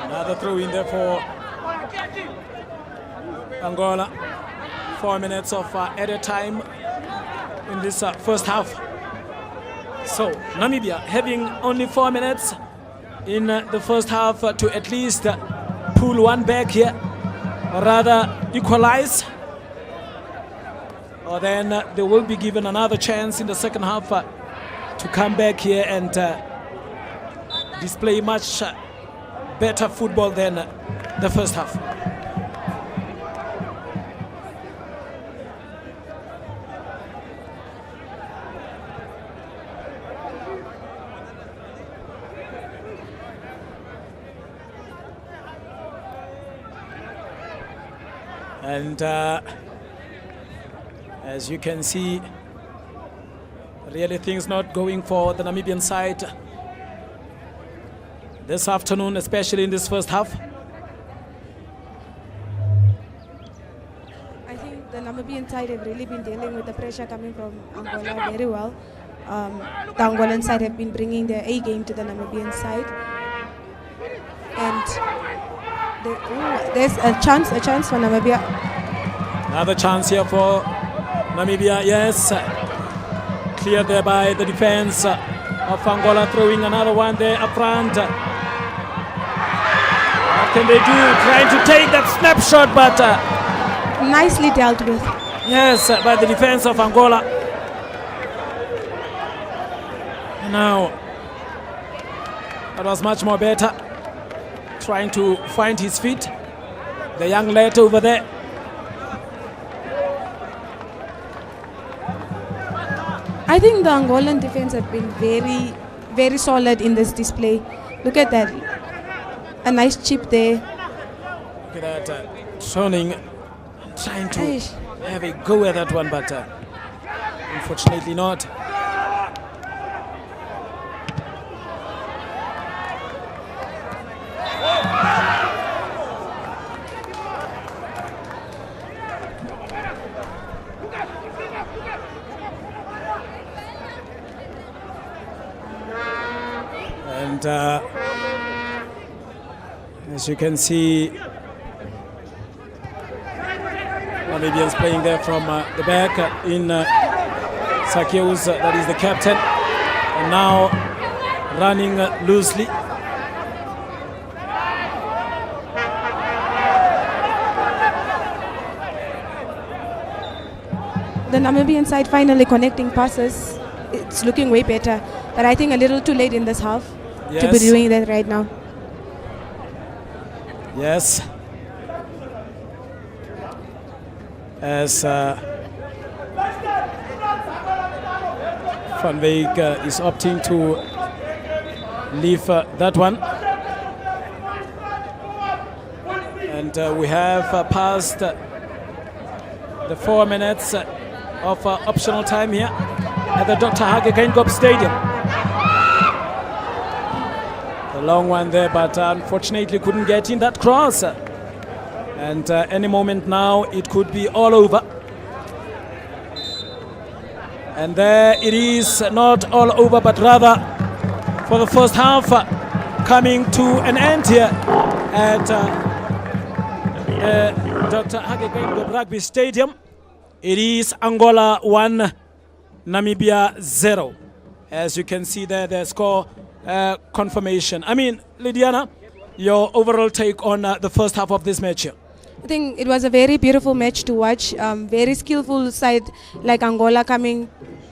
[SPEAKER 2] Another throw in there for Angola. 4 minutes of added time in this first half. So Namibia having only 4 minutes in the first half to at least pull one back here, or rather equalize. or then they will be given another chance in the second half to come back here and display much better football than the first half. And as you can see, really things not going for the Namibian side this afternoon, especially in this first half.
[SPEAKER 3] I think the Namibian side have really been dealing with the pressure coming from Angola very well. The Angolan side have been bringing their A game to the Namibian side. And there's a chance for Namibia.
[SPEAKER 2] Another chance here for Namibia, yes. Cleared there by the defense of Angola, throwing another one there up front. What can they do? Trying to take that snapshot, but
[SPEAKER 3] Nicely dealt with.
[SPEAKER 2] yes, by the defense of Angola. Now, that was much more better. Trying to find his feet. The young lad over there.
[SPEAKER 3] I think the Angolan defense have been very, very solid in this display. Look at that. A nice chip there.
[SPEAKER 2] Look at that. Schoening trying to
[SPEAKER 3] Eish.
[SPEAKER 2] have a go at that one, but unfortunately not. And as you can see, Namibians playing there from the back in Sakeus, that is the captain, and now running loosely.
[SPEAKER 3] The Namibian side finally connecting passes. It's looking way better. But I think a little too late in this half to be
[SPEAKER 2] Yes.
[SPEAKER 3] doing that right now.
[SPEAKER 2] Yes. As Van Beek is opting to leave that one. And we have passed the 4 minutes of optional time here at the Dr. Hage Geingob Stadium. A long one there, but unfortunately couldn't get in that cross. And any moment now, it could be all over. And there it is, not all over, but rather for the first half coming to an end here at Dr. Hage Geingob Rugby Stadium. It is Angola 1, Namibia 0. As you can see there, the score confirmation. I mean, Lydiana, your overall take on the first half of this match here?
[SPEAKER 3] I think it was a very beautiful match to watch. Very skillful side like Angola coming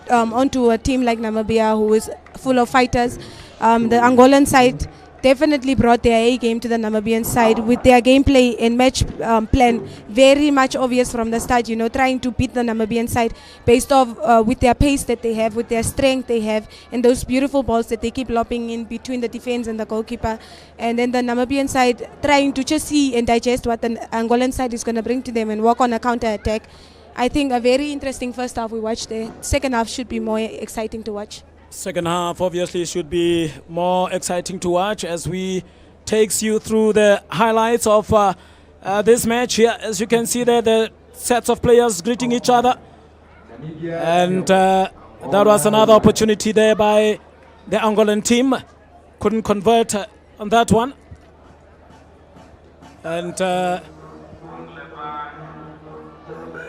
[SPEAKER 3] onto a team like Namibia who is full of fighters. The Angolan side definitely brought their A game to the Namibian side with their gameplay and match plan very much obvious from the start, you know, trying to beat the Namibian side based off with their pace that they have, with their strength they have, and those beautiful balls that they keep lobbing in between the defense and the goalkeeper. And then the Namibian side trying to just see and digest what the Angolan side is going to bring to them and work on a counter-attack. I think a very interesting first half we watched there. Second half should be more exciting to watch.
[SPEAKER 2] Second half obviously should be more exciting to watch as we takes you through the highlights of this match here. As you can see there, the sets of players greeting each other. And that was another opportunity there by the Angolan team. Couldn't convert on that one. And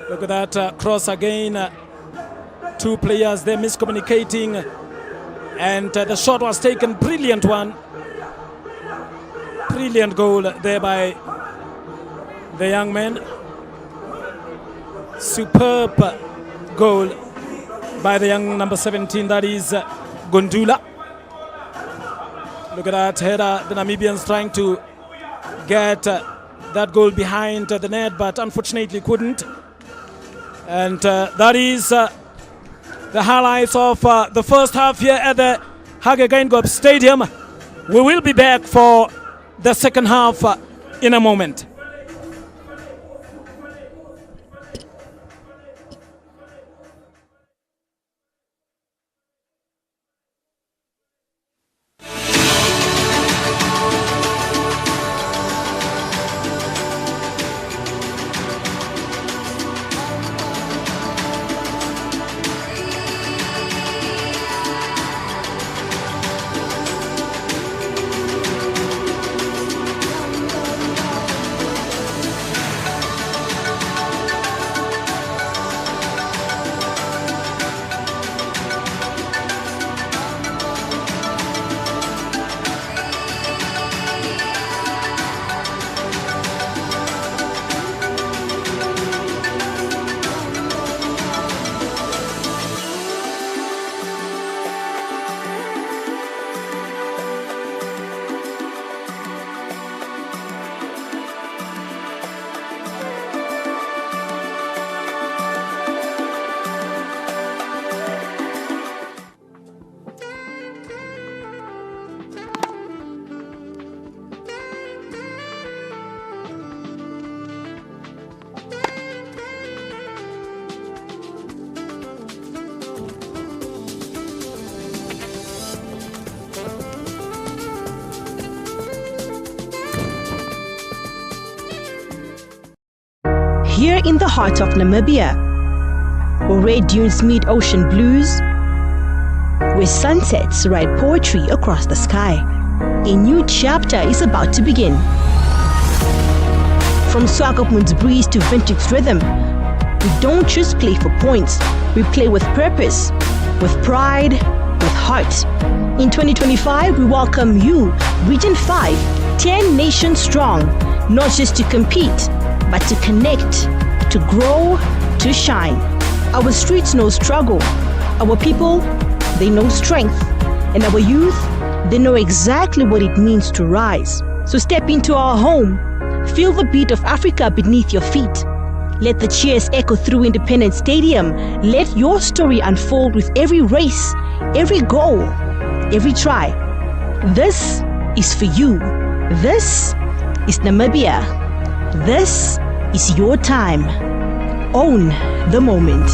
[SPEAKER 2] look at that cross again. Two players there miscommunicating. And the shot was taken, brilliant one. Brilliant goal there by the young man. Superb goal by the young number 17, that is Gondula. Look at that header, the Namibians trying to get that goal behind the net, but unfortunately couldn't. And that is the highlights of the first half here at the Hage Geingob Stadium. We will be back for the second half in a moment.
[SPEAKER 4] Here in the heart of Namibia, where red dunes meet ocean blues, where sunsets write poetry across the sky, a new chapter is about to begin. From Swakopmund's breeze to vintage rhythm, we don't just play for points, we play with purpose, with pride, with heart. In 2025, we welcome you, Region 5, 10 nations strong, not just to compete, but to connect, to grow, to shine. Our streets know struggle. Our people, they know strength. And our youth, they know exactly what it means to rise. So step into our home. Feel the beat of Africa beneath your feet. Let the cheers echo through Independence Stadium. Let your story unfold with every race, every goal, every try. This is for you. This is Namibia. This is your time. Own the moment.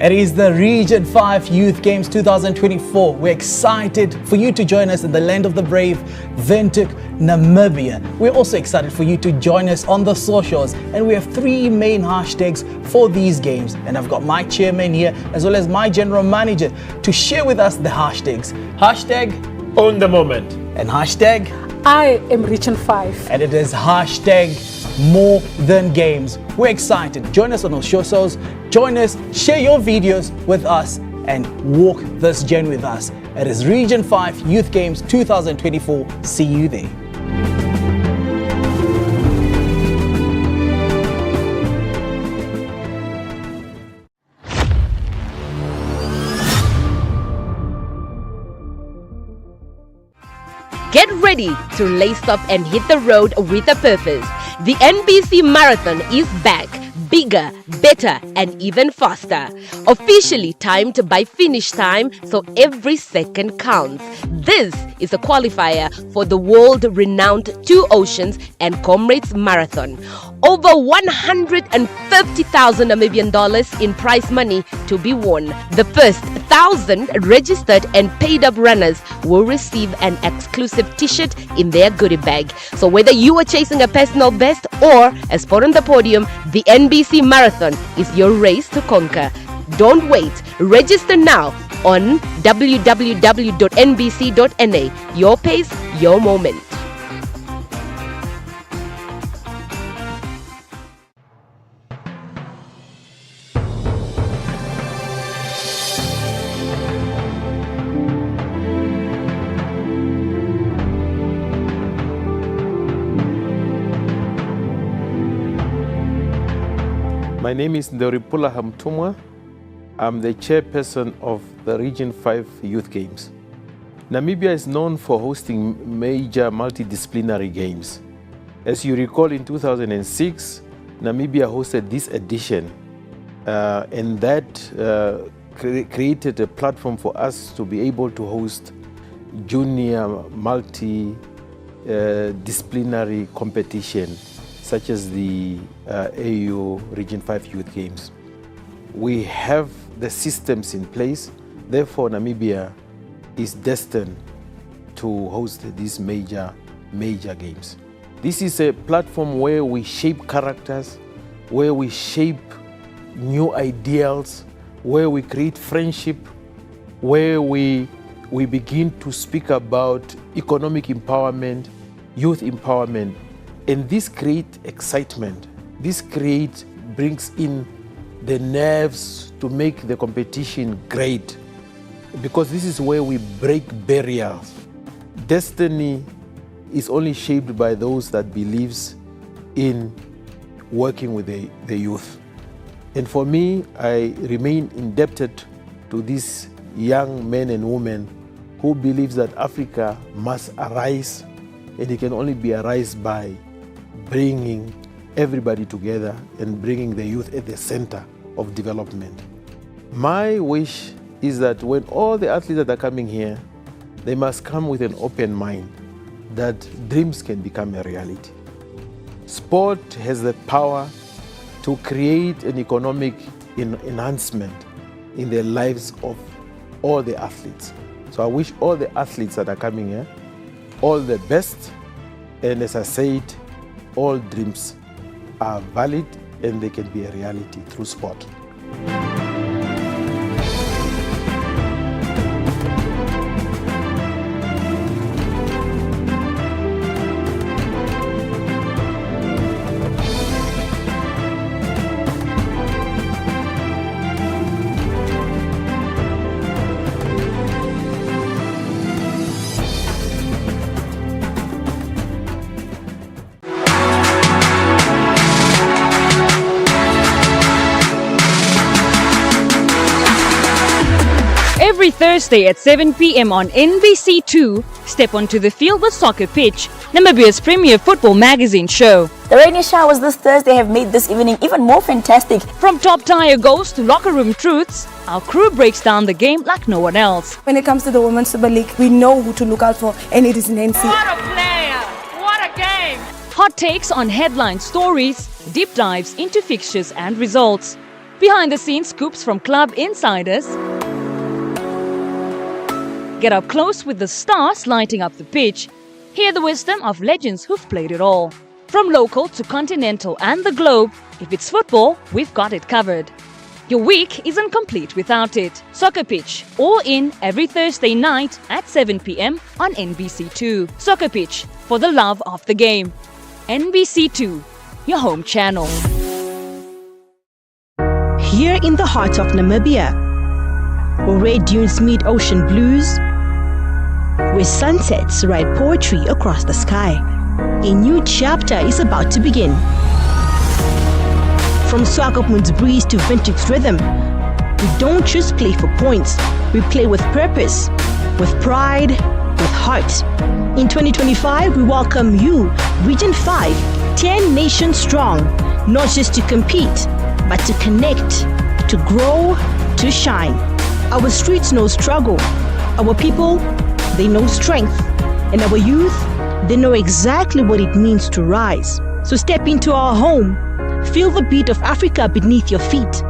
[SPEAKER 5] It is the Region 5 Youth Games 2024. We're excited for you to join us in the land of the brave, Windhoek, Namibia. We're also excited for you to join us on the socials, and we have 3 main hashtags for these games. And I've got my chairman here as well as my general manager to share with us the hashtags. Hashtag
[SPEAKER 1] Own the moment.
[SPEAKER 5] and hashtag
[SPEAKER 6] I am Region 5.
[SPEAKER 5] and it is hashtag More Than Games. We're excited. Join us on our socials. Join us, share your videos with us, and walk this journey with us. It is Region 5 Youth Games 2024. See you there.
[SPEAKER 7] Get ready to lace up and hit the road with a purpose. The NBC Marathon is back, bigger, better, and even faster. Officially timed by finish time, so every second counts. This is a qualifier for the world-renowned Two Oceans and Comrades Marathon. Over 150,000 Namibian dollars in prize money to be won. The first 1,000 registered and paid-up runners will receive an exclusive t-shirt in their goodie bag. So whether you are chasing a personal best or a spot on the podium, the NBC Marathon is your race to conquer. Don't wait. Register now on www.nbc.na. Your pace, your moment.
[SPEAKER 8] My name is Ndoripula Hamtumwa. I'm the chairperson of the Region 5 Youth Games. Namibia is known for hosting major multidisciplinary games. As you recall, in 2006, Namibia hosted this edition, and that created a platform for us to be able to host junior multidisciplinary competition, such as the AU Region 5 Youth Games. We have the systems in place, therefore Namibia is destined to host these major games. This is a platform where we shape characters, where we shape new ideals, where we create friendship, where we begin to speak about economic empowerment, youth empowerment, and this creates excitement. This brings in the nerves to make the competition great, because this is where we break barriers. Destiny is only shaped by those that believes in working with the youth. And for me, I remain indebted to these young men and women who believes that Africa must arise, and it can only be arise by bringing everybody together and bringing the youth at the center of development. My wish is that when all the athletes that are coming here, they must come with an open mind that dreams can become a reality. Sport has the power to create an economic enhancement in the lives of all the athletes. So I wish all the athletes that are coming here all the best, and as I said, all dreams are valid and they can be a reality through sport.
[SPEAKER 9] Every Thursday at 7 p.m. on NBC2, step onto the field with Soccer Pitch, Namibia's premier football magazine show.
[SPEAKER 10] The rainy showers this Thursday have made this evening even more fantastic.
[SPEAKER 9] From top-tier goals to locker room truths, our crew breaks down the game like no one else.
[SPEAKER 3] When it comes to the Women's Super League, we know who to look out for, and it is Nancy.
[SPEAKER 9] What a player! What a game! Hot takes on headline stories, deep dives into fixtures and results, behind-the-scenes scoops from club insiders. Get up close with the stars lighting up the pitch. Hear the wisdom of legends who've played it all. From local to continental and the globe, if it's football, we've got it covered. Your week isn't complete without it. Soccer Pitch, all in every Thursday night at 7 p.m. on NBC2. Soccer Pitch, for the love of the game. NBC2, your home channel.
[SPEAKER 4] Here in the heart of Namibia, where red dunes meet ocean blues, where sunsets write poetry across the sky, a new chapter is about to begin. From Swakopmund's breeze to vintage rhythm, we don't just play for points, we play with purpose, with pride, with heart. In 2025, we welcome you, Region 5, 10 nations strong, not just to compete, but to connect, to grow, to shine. Our streets know struggle, our people, they know strength, and our youth, they know exactly what it means to rise. So step into our home, feel the beat of Africa beneath your feet.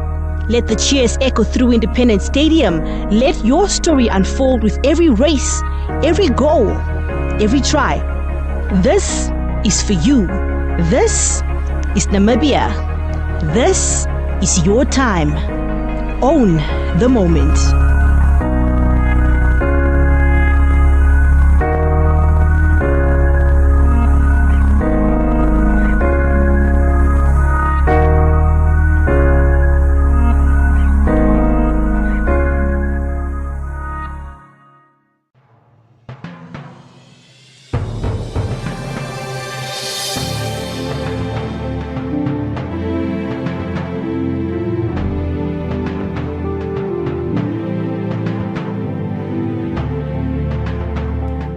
[SPEAKER 4] Let the cheers echo through Independence Stadium. Let your story unfold with every race, every goal, every try. This is for you. This is Namibia. This is your time. Own the moment.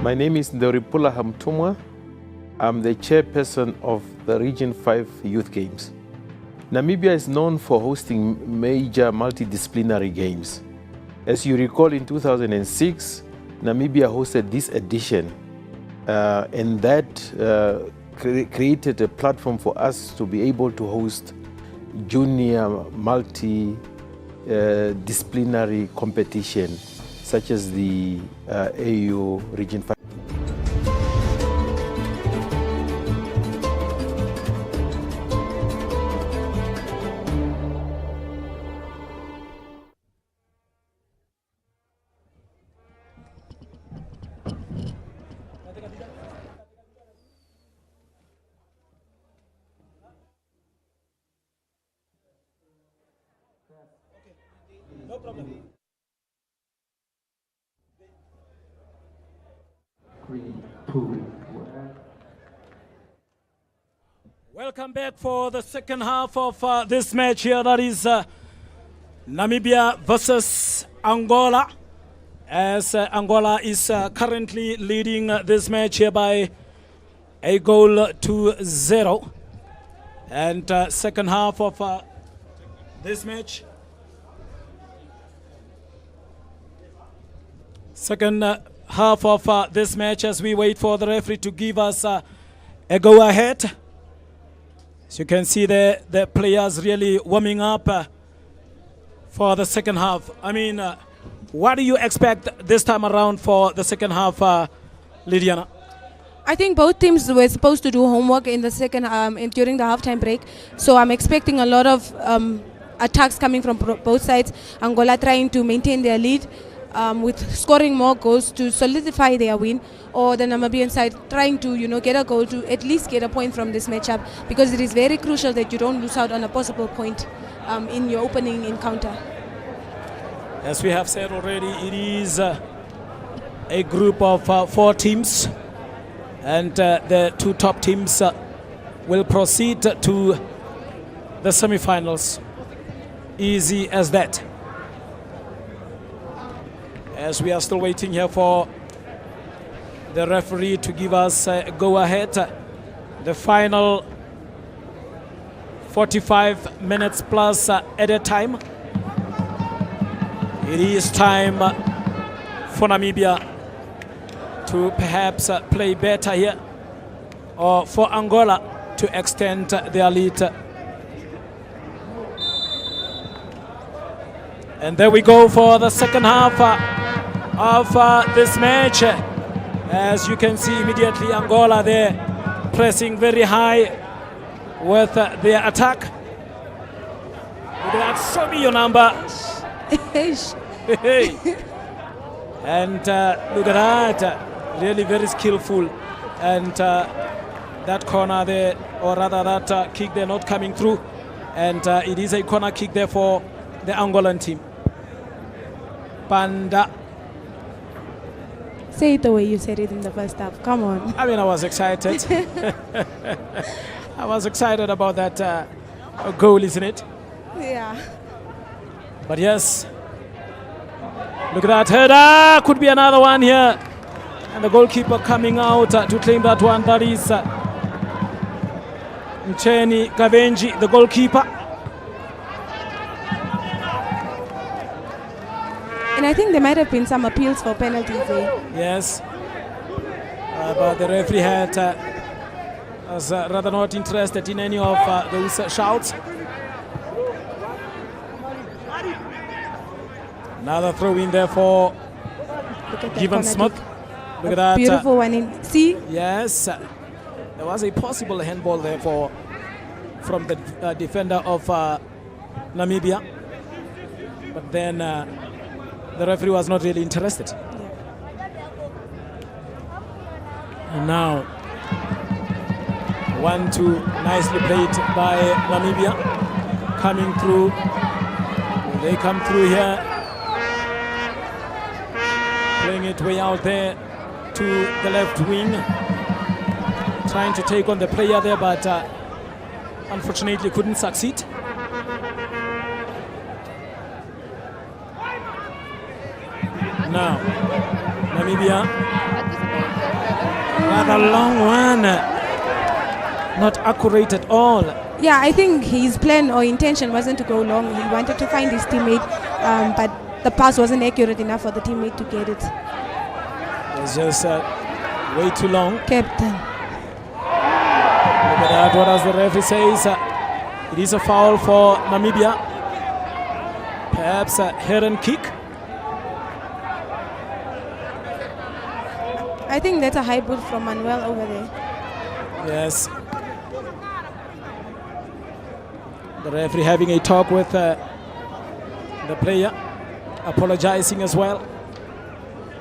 [SPEAKER 8] My name is Ndoripula Hamtumwa. I'm the chairperson of the Region 5 Youth Games. Namibia is known for hosting major multidisciplinary games. As you recall, in 2006, Namibia hosted this edition, and that created a platform for us to be able to host junior multidisciplinary competition, such as the AU Region 5.
[SPEAKER 2] No problem.
[SPEAKER 1] 3, 2, 1.
[SPEAKER 2] Welcome back for the second half of this match here. That is Namibia versus Angola. As Angola is currently leading this match here by a goal to 0. And second half of this match. Second half of this match as we wait for the referee to give us a go-ahead. As you can see there, the players really warming up for the second half. I mean, what do you expect this time around for the second half, Lydiana?
[SPEAKER 3] I think both teams were supposed to do homework in the second during the halftime break. So I'm expecting a lot of attacks coming from both sides. Angola trying to maintain their lead with scoring more goals to solidify their win, or the Namibian side trying to get a goal to at least get a point from this matchup, because it is very crucial that you don't lose out on a possible point in your opening encounter.
[SPEAKER 2] As we have said already, it is a group of 4 teams, and the 2 top teams will proceed to the semi-finals. Easy as that. As we are still waiting here for the referee to give us a go-ahead. The final 45 minutes plus added time. It is time for Namibia to perhaps play better here, or for Angola to extend their lead. And there we go for the second half of this match. As you can see immediately, Angola there pressing very high with their attack. Look at that, show me your number. And look at that, really very skillful. And that corner there, or rather that kick there, not coming through. And it is a corner kick there for the Angolan team. Panda.
[SPEAKER 3] Say it the way you said it in the first half. Come on.
[SPEAKER 2] I mean, I was excited. I was excited about that goal, isn't it?
[SPEAKER 3] Yeah.
[SPEAKER 2] But yes, look at that header. Could be another one here. And the goalkeeper coming out to claim that one. That is Mcheni Gavenji, the goalkeeper.
[SPEAKER 3] And I think there might have been some appeals for penalties there.
[SPEAKER 2] Yes. But the referee was rather not interested in any of those shouts. Another throw in there for Given Smith. Look at that.
[SPEAKER 3] Beautiful one in. See?
[SPEAKER 2] Yes. There was a possible handball there from the defender of Namibia. But then the referee was not really interested. And now 1-2, nicely played by Namibia. Coming through. They come through here. Playing it way out there to the left wing. Trying to take on the player there, but unfortunately couldn't succeed. Now, Namibia Another long one. Not accurate at all.
[SPEAKER 3] Yeah, I think his plan or intention wasn't to go long. He wanted to find his teammate, but the pass wasn't accurate enough for the teammate to get it.
[SPEAKER 2] It was just way too long.
[SPEAKER 3] Captain.
[SPEAKER 2] Look at that, what does the referee says? It is a foul for Namibia. Perhaps a head kick.
[SPEAKER 3] I think that's a high boot from Manuel over there.
[SPEAKER 2] Yes. The referee having a talk with the player, apologizing as well.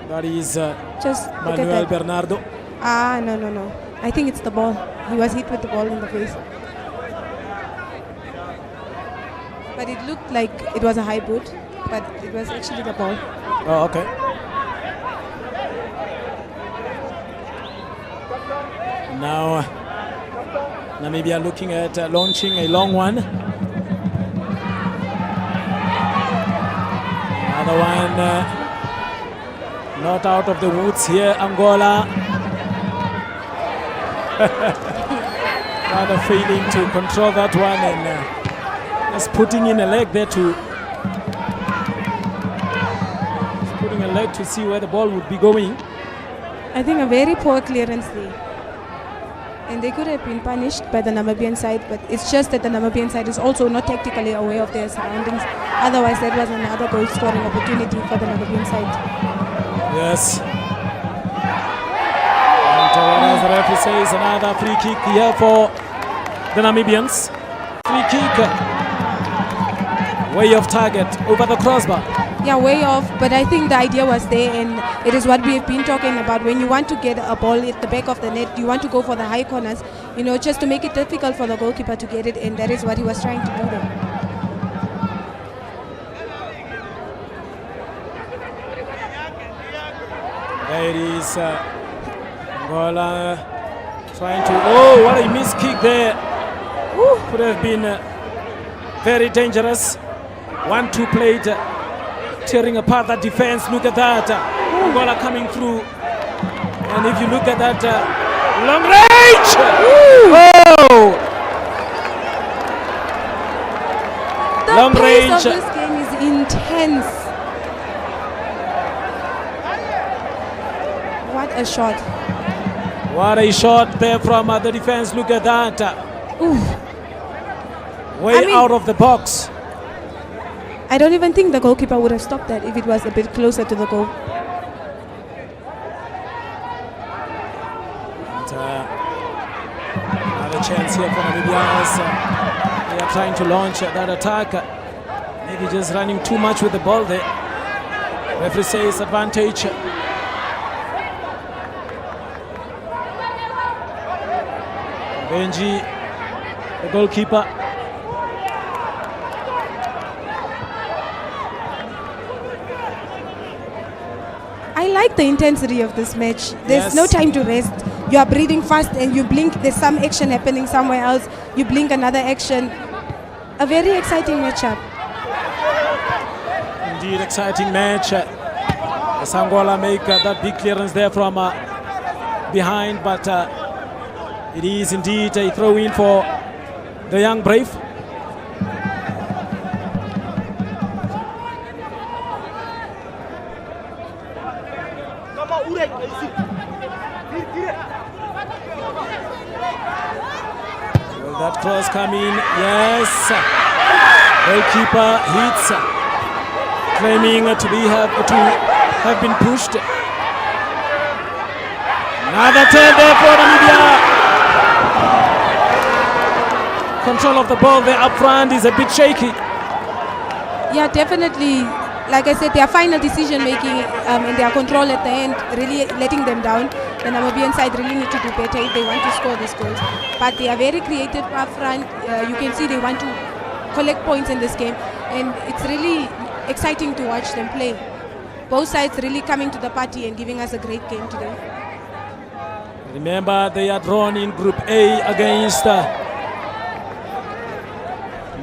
[SPEAKER 2] That is
[SPEAKER 3] Just look at
[SPEAKER 2] Manuel
[SPEAKER 3] that.
[SPEAKER 2] Bernardo.
[SPEAKER 3] Ah, no. I think it's the ball. He was hit with the ball in the face. But it looked like it was a high boot, but it was actually the ball.
[SPEAKER 2] Oh, okay. Now, Namibia looking at launching a long one. Another one not out of the woods here, Angola. Rather failing to control that one and just putting in a leg there to see where the ball would be going.
[SPEAKER 3] I think a very poor clearance there. And they could have been punished by the Namibian side, but it's just that the Namibian side is also not tactically aware of their surroundings. Otherwise, that was another goal scoring opportunity for the Namibian side.
[SPEAKER 2] Yes. And as the referee says, another free kick here for the Namibians. Free kick. Way off target over the crossbar.
[SPEAKER 3] Yeah, way off, but I think the idea was there, and it is what we have been talking about. When you want to get a ball at the back of the net, you want to go for the high corners, just to make it difficult for the goalkeeper to get it, and that is what he was trying to do there.
[SPEAKER 2] There it is. Angola trying to... Oh, what a missed kick there. Could have been very dangerous. 1-2 played, tearing apart that defense. Look at that. Angola coming through. And if you look at that long range. Oh!
[SPEAKER 3] The pace of this game is intense. What a shot.
[SPEAKER 2] What a shot there from the defense. Look at that. Way out of the box.
[SPEAKER 3] I don't even think the goalkeeper would have stopped that if it was a bit closer to the goal.
[SPEAKER 2] And, another chance here for Namibia as they are trying to launch that attack. Maybe just running too much with the ball there. Referee says advantage. Benji, the goalkeeper.
[SPEAKER 3] I like the intensity of this match. There's no time to rest. You are breathing fast and you blink, there's some action happening somewhere else. You blink another action. A very exciting matchup.
[SPEAKER 2] Indeed, exciting match. As Angola make that big clearance there from behind, but it is indeed a throw-in for the young Brave. Will that cross come in? Yes. Goalkeeper hits, claiming to have been pushed. Another turn there for Namibia. Control of the ball there up front is a bit shaky.
[SPEAKER 3] Yeah, definitely. Like I said, their final decision making and their control at the end really letting them down. The Namibian side really need to do better if they want to score these goals. But they are very creative up front. You can see they want to collect points in this game, and it's really exciting to watch them play. Both sides really coming to the party and giving us a great game today.
[SPEAKER 2] Remember, they are drawn in Group A against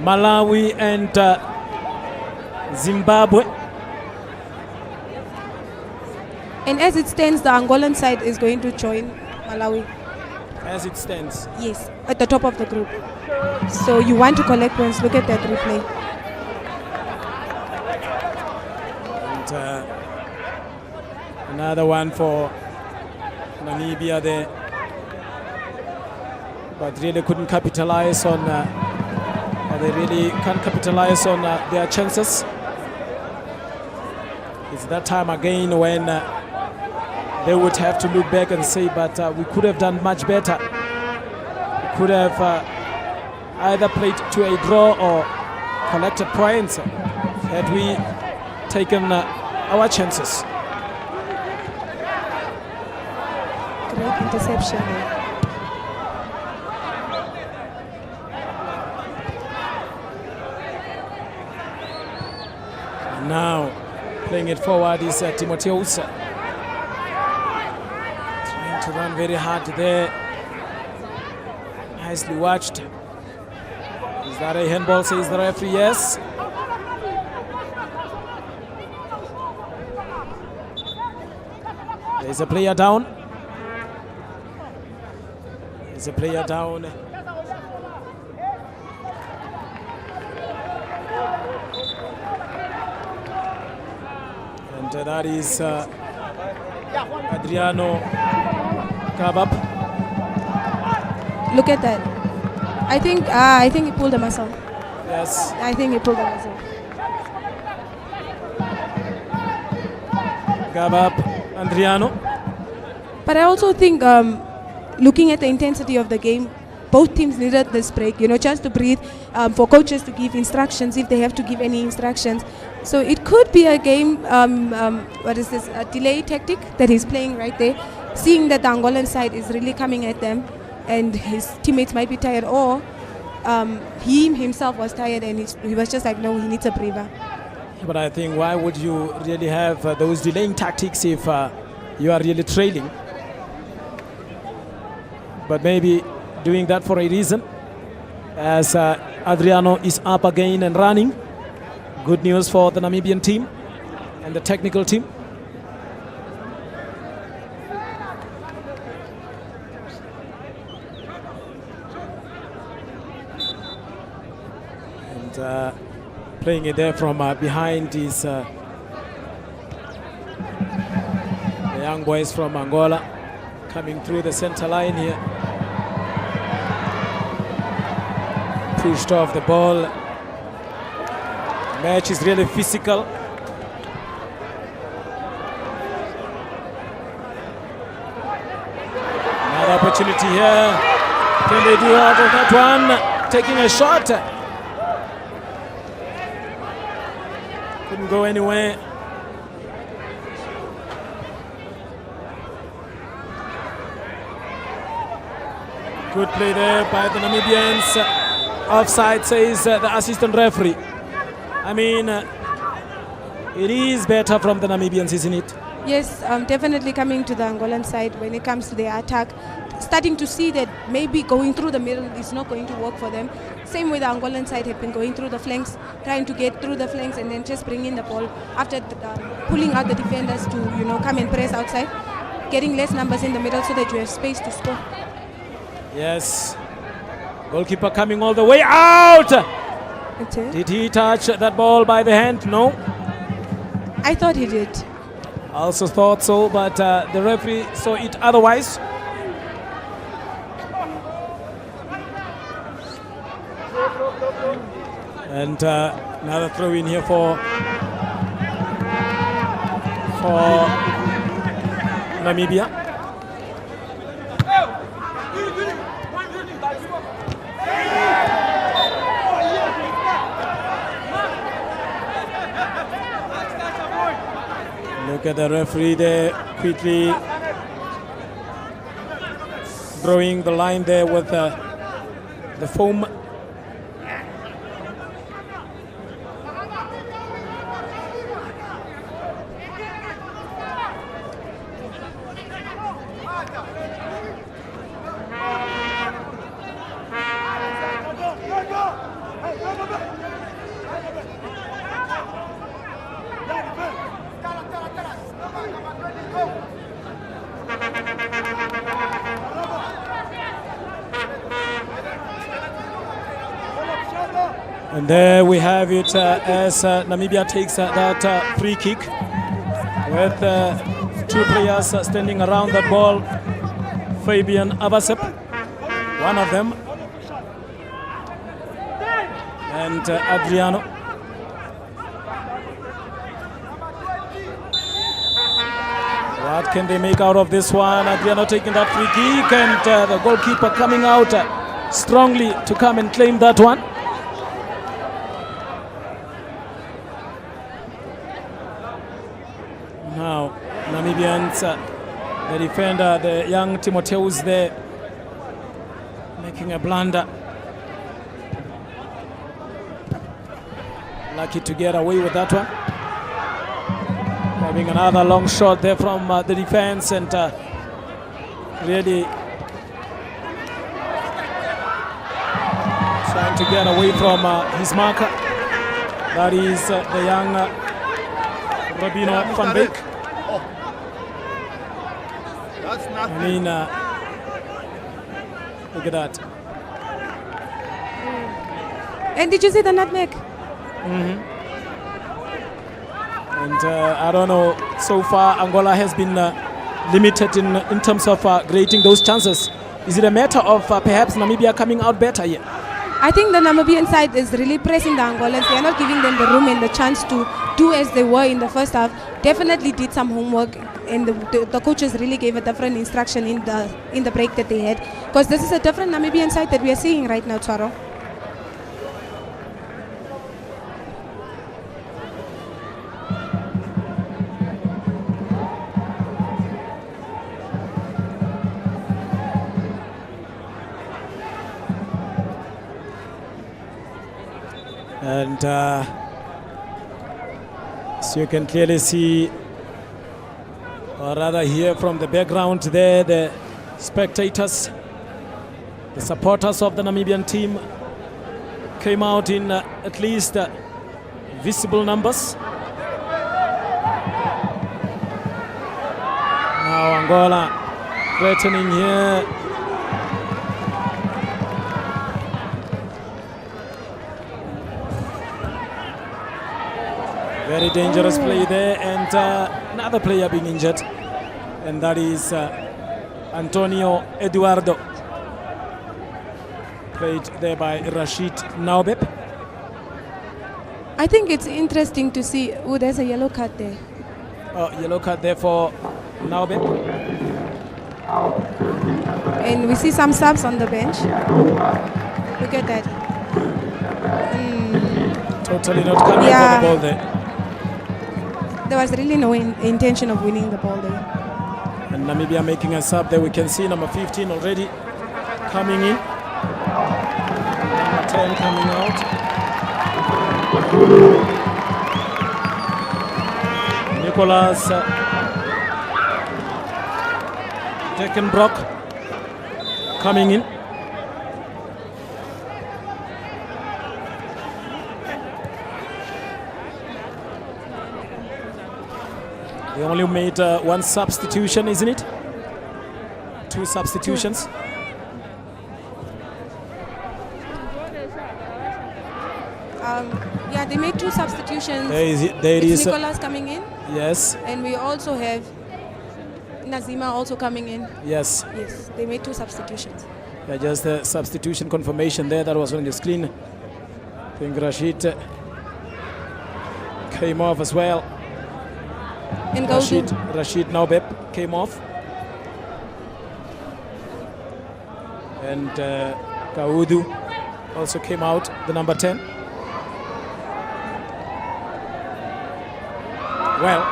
[SPEAKER 2] Malawi and Zimbabwe.
[SPEAKER 3] And as it stands, the Angolan side is going to join Malawi.
[SPEAKER 2] As it stands.
[SPEAKER 3] Yes, at the top of the group. So you want to collect points. Look at that replay.
[SPEAKER 2] And another one for Namibia there. But really couldn't capitalize on, or they really can't capitalize on their chances. It's that time again when they would have to look back and say, but we could have done much better. We could have either played to a draw or collected points had we taken our chances.
[SPEAKER 3] Great interception there.
[SPEAKER 2] And now playing it forward is Timotheus. Trying to run very hard there. Nicely watched. Is that a handball, says the referee? Yes. There's a player down. There's a player down. And that is Adriano Kabab.
[SPEAKER 3] Look at that. I think he pulled a muscle.
[SPEAKER 2] Yes.
[SPEAKER 3] I think he pulled a muscle.
[SPEAKER 2] Kabab, Adriano.
[SPEAKER 3] But I also think, looking at the intensity of the game, both teams needed this break, just to breathe, for coaches to give instructions if they have to give any instructions. So it could be a game, a delay tactic that he's playing right there, seeing that the Angolan side is really coming at them and his teammates might be tired, or he himself was tired and he was just like, no, he needs a breather.
[SPEAKER 2] But I think why would you really have those delaying tactics if you are really trailing? But maybe doing that for a reason, as Adriano is up again and running. Good news for the Namibian team and the technical team. And playing it there from behind is the young boys from Angola coming through the center line here. Pushed off the ball. Match is really physical. Another opportunity here. Can they do out of that one? Taking a shot. Couldn't go anywhere. Good play there by the Namibians. Offside, says the assistant referee. I mean, it is better from the Namibians, isn't it?
[SPEAKER 3] Yes, definitely coming to the Angolan side when it comes to their attack. Starting to see that maybe going through the middle is not going to work for them. Same way the Angolan side have been going through the flanks, trying to get through the flanks and then just bring in the ball after pulling out the defenders to, come and press outside, getting less numbers in the middle so that you have space to score.
[SPEAKER 2] Yes. Goalkeeper coming all the way out.
[SPEAKER 3] Okay.
[SPEAKER 2] Did he touch that ball by the hand? No.
[SPEAKER 3] I thought he did.
[SPEAKER 2] Also thought so, but the referee saw it otherwise. And another throw in here for Namibia. Look at the referee there, quickly drawing the line there with the foam. And there we have it as Namibia takes that free kick with 2 players standing around that ball. Fabian Avasep, one of them, and Adriano. What can they make out of this one? Adriano taking that free kick, and the goalkeeper coming out strongly to come and claim that one. Now, Namibians, the defender, the young Timotheus there, making a blunder. Lucky to get away with that one. Having another long shot there from the defense, and really trying to get away from his marker. That is the young Rabino van Beek. I mean, look at that.
[SPEAKER 3] And did you see the nutmeg?
[SPEAKER 2] And I don't know, so far Angola has been limited in terms of creating those chances. Is it a matter of perhaps Namibia coming out better here?
[SPEAKER 3] I think the Namibian side is really pressing the Angolans. They are not giving them the room and the chance to do as they were in the first half. Definitely did some homework, and the coaches really gave a different instruction in the break that they had. Because this is a different Namibian side that we are seeing right now, Tsaro.
[SPEAKER 2] And so you can clearly see, or rather hear from the background there, the spectators, the supporters of the Namibian team came out in at least visible numbers. Now Angola threatening here. Very dangerous play there, and another player being injured, and that is Antonio Eduardo, played there by Rashid Naubeb.
[SPEAKER 3] I think it's interesting to see, oh, there's a yellow card there.
[SPEAKER 2] Oh, yellow card there for Naubeb.
[SPEAKER 3] And we see some subs on the bench. Look at that.
[SPEAKER 2] Totally not coming for the ball there.
[SPEAKER 3] There was really no intention of winning the ball there.
[SPEAKER 2] And Namibia making a sub there. We can see number 15 already coming in. Number 10 coming out. Nicolas Deckenbrock coming in. They only made one substitution, isn't it? 2 substitutions.
[SPEAKER 3] Yeah, they made 2 substitutions.
[SPEAKER 2] There is
[SPEAKER 3] Nicolas coming in.
[SPEAKER 2] Yes.
[SPEAKER 3] And we also have Nazima also coming in.
[SPEAKER 2] Yes.
[SPEAKER 3] Yes, they made 2 substitutions.
[SPEAKER 2] Yeah, just the substitution confirmation there. That was on the screen. I think Rashid came off as well.
[SPEAKER 3] And
[SPEAKER 2] Rashid Naubeb came off. And Kaudu also came out, the number 10. Well,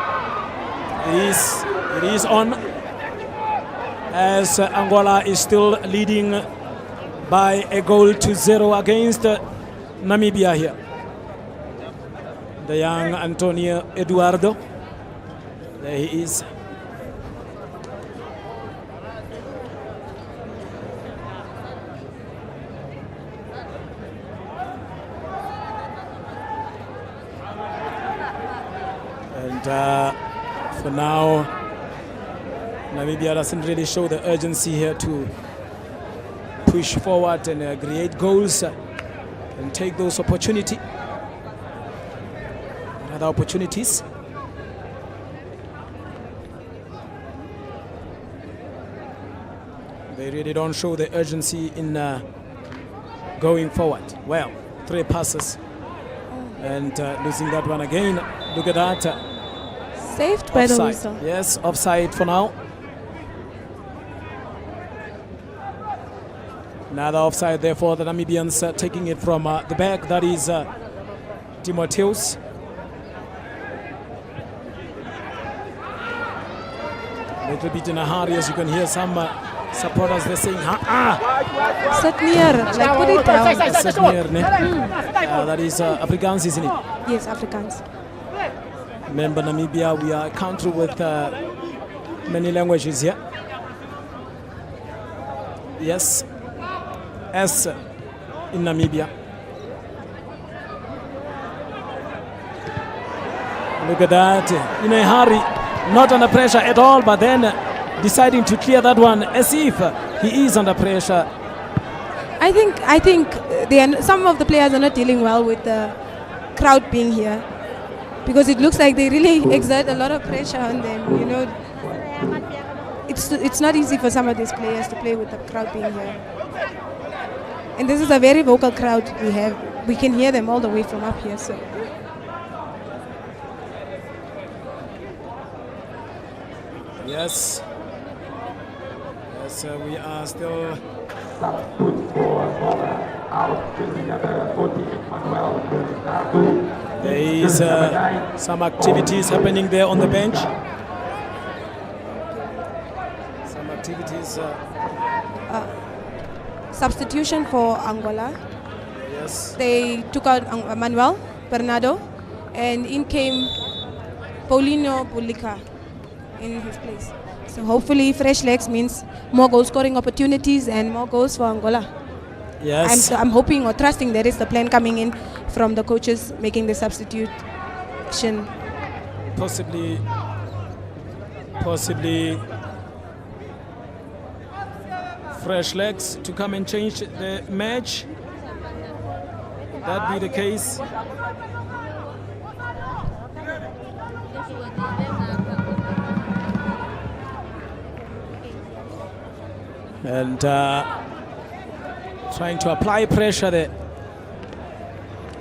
[SPEAKER 2] it is on, as Angola is still leading by a goal to 0 against Namibia here. The young Antonio Eduardo. There he is. And for now, Namibia doesn't really show the urgency here to push forward and create goals. and take those opportunities. Other opportunities. They really don't show the urgency in going forward. Well, 3 passes and losing that one again. Look at that.
[SPEAKER 3] Saved by the
[SPEAKER 2] Offside.
[SPEAKER 3] whistle.
[SPEAKER 2] Yes, offside for now. Another offside there for the Namibians, taking it from the back. That is Timotheus. A little bit in a hurry, as you can hear some supporters, they're saying,
[SPEAKER 3] Sit near, like put it down.
[SPEAKER 2] sit near, ne? That is Afrikaans, isn't it?
[SPEAKER 3] Yes, Afrikaans.
[SPEAKER 2] Remember, Namibia, we are a country with many languages here. Yes, as in Namibia. Look at that, in a hurry, not under pressure at all, but then deciding to clear that one as if he is under pressure.
[SPEAKER 3] I think some of the players are not dealing well with the crowd being here, because it looks like they really exert a lot of pressure on them. You know, it's not easy for some of these players to play with the crowd being here. And this is a very vocal crowd we have. We can hear them all the way from up here. So.
[SPEAKER 2] Yes. Yes, we are still. There is some activities happening there on the bench. Some activities.
[SPEAKER 3] Substitution for Angola.
[SPEAKER 2] Yes.
[SPEAKER 3] They took out Manuel Bernardo, and in came Paulinho Bulika in his place. So hopefully fresh legs means more goal scoring opportunities and more goals for Angola.
[SPEAKER 2] Yes.
[SPEAKER 3] I'm hoping or trusting that is the plan coming in from the coaches making the substitution.
[SPEAKER 2] Possibly fresh legs to come and change the match. That be the case. And trying to apply pressure there.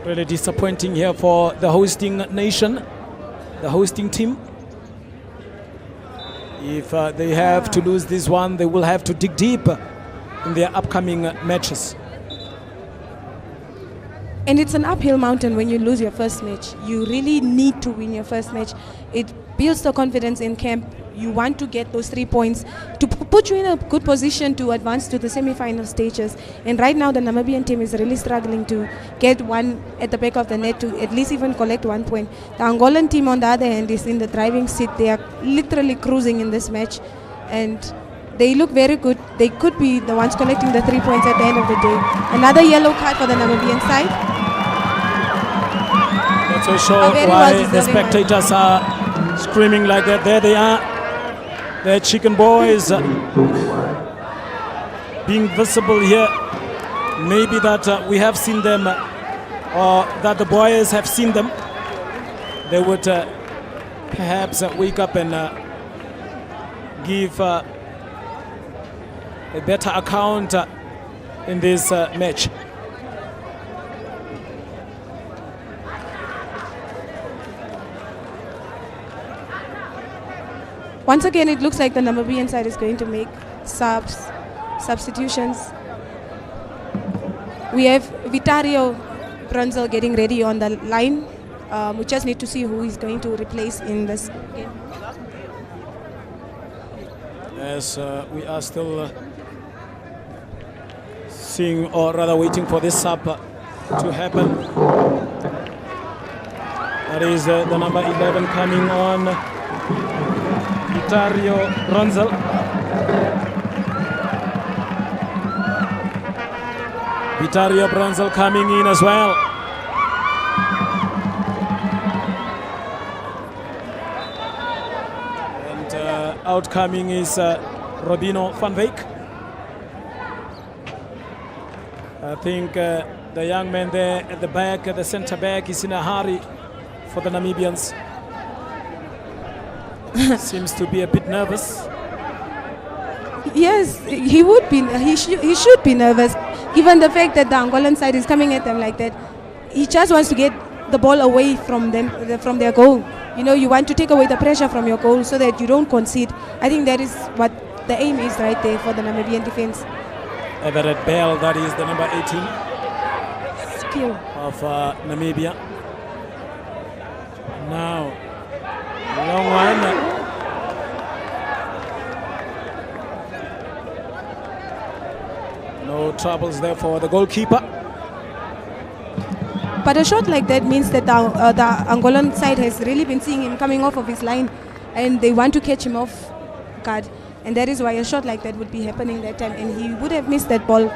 [SPEAKER 2] Really disappointing here for the hosting nation, the hosting team. If they have to lose this one, they will have to dig deep in their upcoming matches.
[SPEAKER 3] And it's an uphill mountain when you lose your first match. You really need to win your first match. It builds the confidence in camp. You want to get those 3 points to put you in a good position to advance to the semi-final stages. And right now the Namibian team is really struggling to get one at the back of the net to at least even collect 1 point. The Angolan team on the other hand is in the driving seat. They are literally cruising in this match and they look very good. They could be the ones collecting the 3 points at the end of the day. Another yellow card for the Namibian side.
[SPEAKER 2] That's for sure why the spectators are screaming like that. There they are. The chicken boys being visible here. Maybe that we have seen them, or that the boys have seen them. They would perhaps wake up and give a better account in this match.
[SPEAKER 3] Once again, it looks like the Namibian side is going to make substitutions. We have Vitario Brunzel getting ready on the line. We just need to see who is going to replace in this game.
[SPEAKER 2] As we are still seeing, or rather waiting for this sub to happen. That is the number 11 coming on. Vitario Brunzel. Vitario Brunzel coming in as well. And outcoming is Robino van Wyk. I think The young man there at the back, the center back, is in a hurry for the Namibians. Seems to be a bit nervous.
[SPEAKER 3] Yes, he would be. He should be nervous, given the fact that the Angolan side is coming at them like that. He just wants to get the ball away from them, from their goal. You know, you want to take away the pressure from your goal so that you don't concede. I think that is what the aim is right there for the Namibian defense.
[SPEAKER 2] Everett Bell, that is the number 18
[SPEAKER 3] Skill
[SPEAKER 2] of Namibia. Now, long one. No troubles there for the goalkeeper.
[SPEAKER 3] But a shot like that means that the Angolan side has really been seeing him coming off of his line, and they want to catch him off guard. And that is why a shot like that would be happening that time, and he would have missed that ball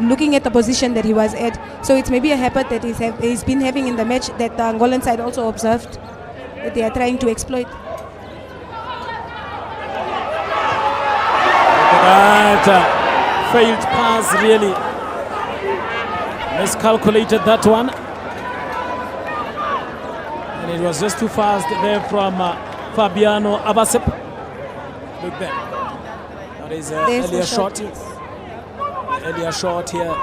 [SPEAKER 3] looking at the position that he was at. So it's maybe a habit that he's been having in the match that the Angolan side also observed, that they are trying to exploit.
[SPEAKER 2] Look at that. Failed pass, really. Miscalculated that one. And it was just too fast there from Fabiano Abasep. Look there. That is earlier shot. Earlier shot here.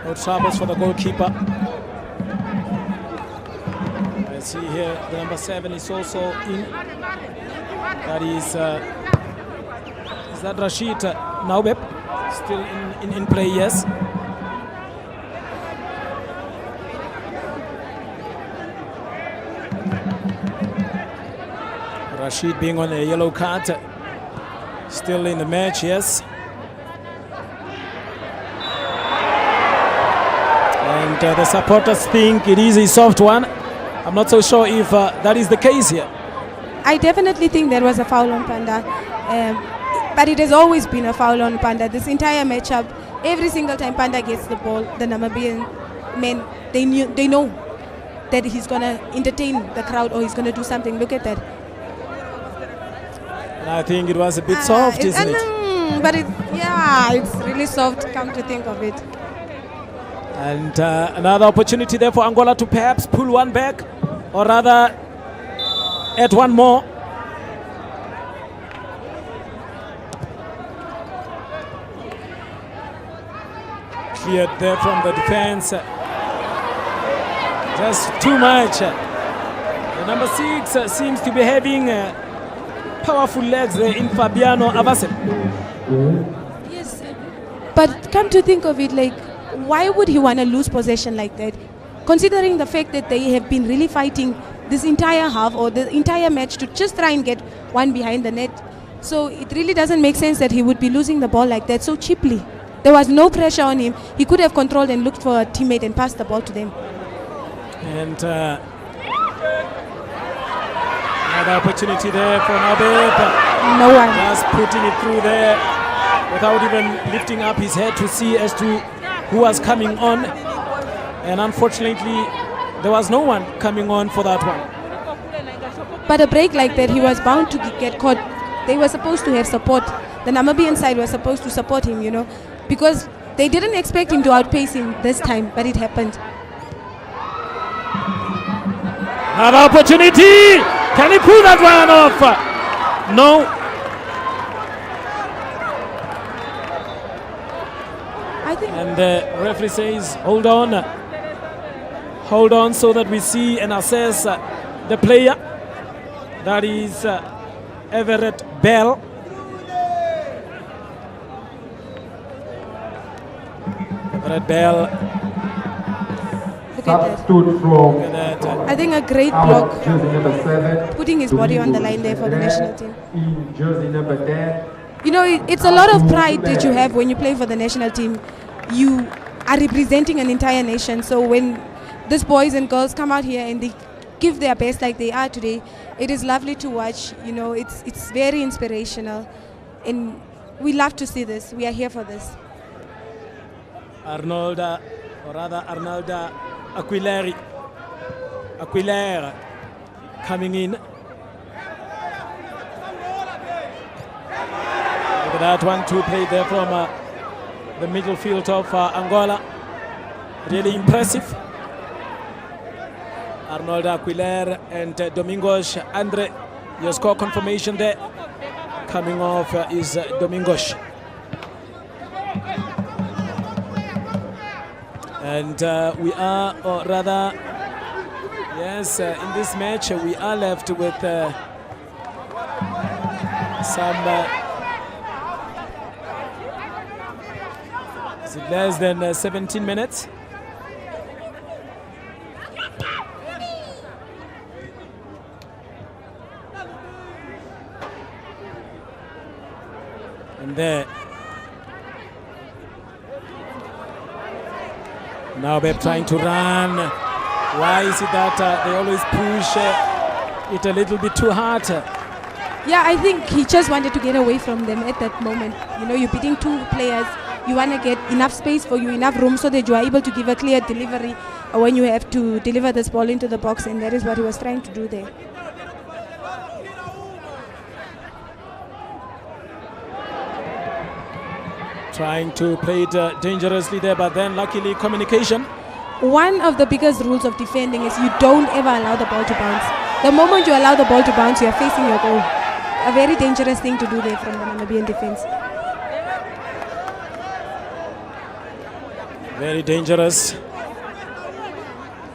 [SPEAKER 2] No troubles for the goalkeeper. I see here the number 7 is also in. That is that Rashid Naubeb still in play? Yes. Rashid being on a yellow card, still in the match, yes. And the supporters think it is a soft one. I'm not so sure if that is the case here.
[SPEAKER 3] I definitely think there was a foul on Panda, but it has always been a foul on Panda. This entire matchup, every single time Panda gets the ball, the Namibian men, they know that he's going to entertain the crowd or he's going to do something. Look at that.
[SPEAKER 2] I think it was a bit soft, isn't it?
[SPEAKER 3] But it's really soft, come to think of it.
[SPEAKER 2] And another opportunity there for Angola to perhaps pull one back, or rather add one more. Cleared there from the defense. Just too much. The number 6 seems to be having powerful legs there in Fabiano Avasem.
[SPEAKER 3] Yes, but come to think of it, like, why would he want to lose possession like that? Considering the fact that they have been really fighting this entire half or the entire match to just try and get one behind the net. So it really doesn't make sense that he would be losing the ball like that so cheaply. There was no pressure on him. He could have controlled and looked for a teammate and passed the ball to them.
[SPEAKER 2] And another opportunity there for Nabeb.
[SPEAKER 3] No one.
[SPEAKER 2] Just putting it through there without even lifting up his head to see as to who was coming on. And unfortunately, there was no one coming on for that one.
[SPEAKER 3] But a break like that, he was bound to get caught. They were supposed to have support. The Namibian side was supposed to support him, you know, because they didn't expect him to outpace him this time, but it happened.
[SPEAKER 2] Another opportunity! Can he pull that one off? No.
[SPEAKER 3] I think.
[SPEAKER 2] And the referee says, hold on. Hold on so that we see and assess the player. That is Everett Bell. Everett Bell.
[SPEAKER 3] Look at that. I think a great block, putting his body on the line there for the national team. You know, it's a lot of pride that you have when you play for the national team. You are representing an entire nation. So when these boys and girls come out here and they give their best like they are today, it is lovely to watch. You know, it's very inspirational, and we love to see this. We are here for this.
[SPEAKER 2] Arnolda, or rather Arnolda Aguilera coming in. Look at that 1-2 play there from the middle field of Angola. Really impressive. Arnold Aquiler and Domingos. Andre, your score confirmation there. Coming off is Domingos. And we are, or rather, yes, in this match we are left with some is it less than 17 minutes. And there. Now they're trying to run. Why is it that they always push it a little bit too hard?
[SPEAKER 3] Yeah, I think he just wanted to get away from them at that moment. You know, you're beating two players. You want to get enough space for you, enough room so that you are able to give a clear delivery when you have to deliver this ball into the box, and that is what he was trying to do there.
[SPEAKER 2] Trying to play it dangerously there, but then luckily communication.
[SPEAKER 3] One of the biggest rules of defending is you don't ever allow the ball to bounce. The moment you allow the ball to bounce, you are facing your goal. A very dangerous thing to do there from the Namibian defense.
[SPEAKER 2] Very dangerous.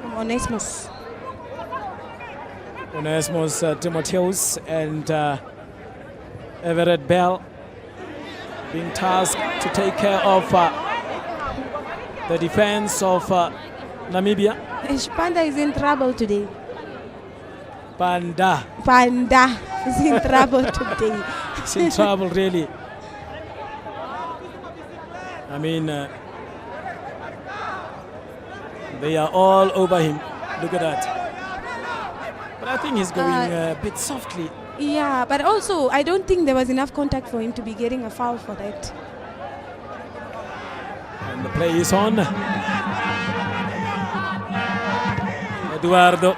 [SPEAKER 3] From Onesmus.
[SPEAKER 2] Onesmus Timotheus and Everett Bell being tasked to take care of the defense of Namibia.
[SPEAKER 3] Panda is in trouble today.
[SPEAKER 2] Panda
[SPEAKER 3] is in trouble today.
[SPEAKER 2] He's in trouble, really. I mean, they are all over him. Look at that. But I think he's going a bit softly.
[SPEAKER 3] Yeah, but also I don't think there was enough contact for him to be getting a foul for that.
[SPEAKER 2] And the play is on. Eduardo.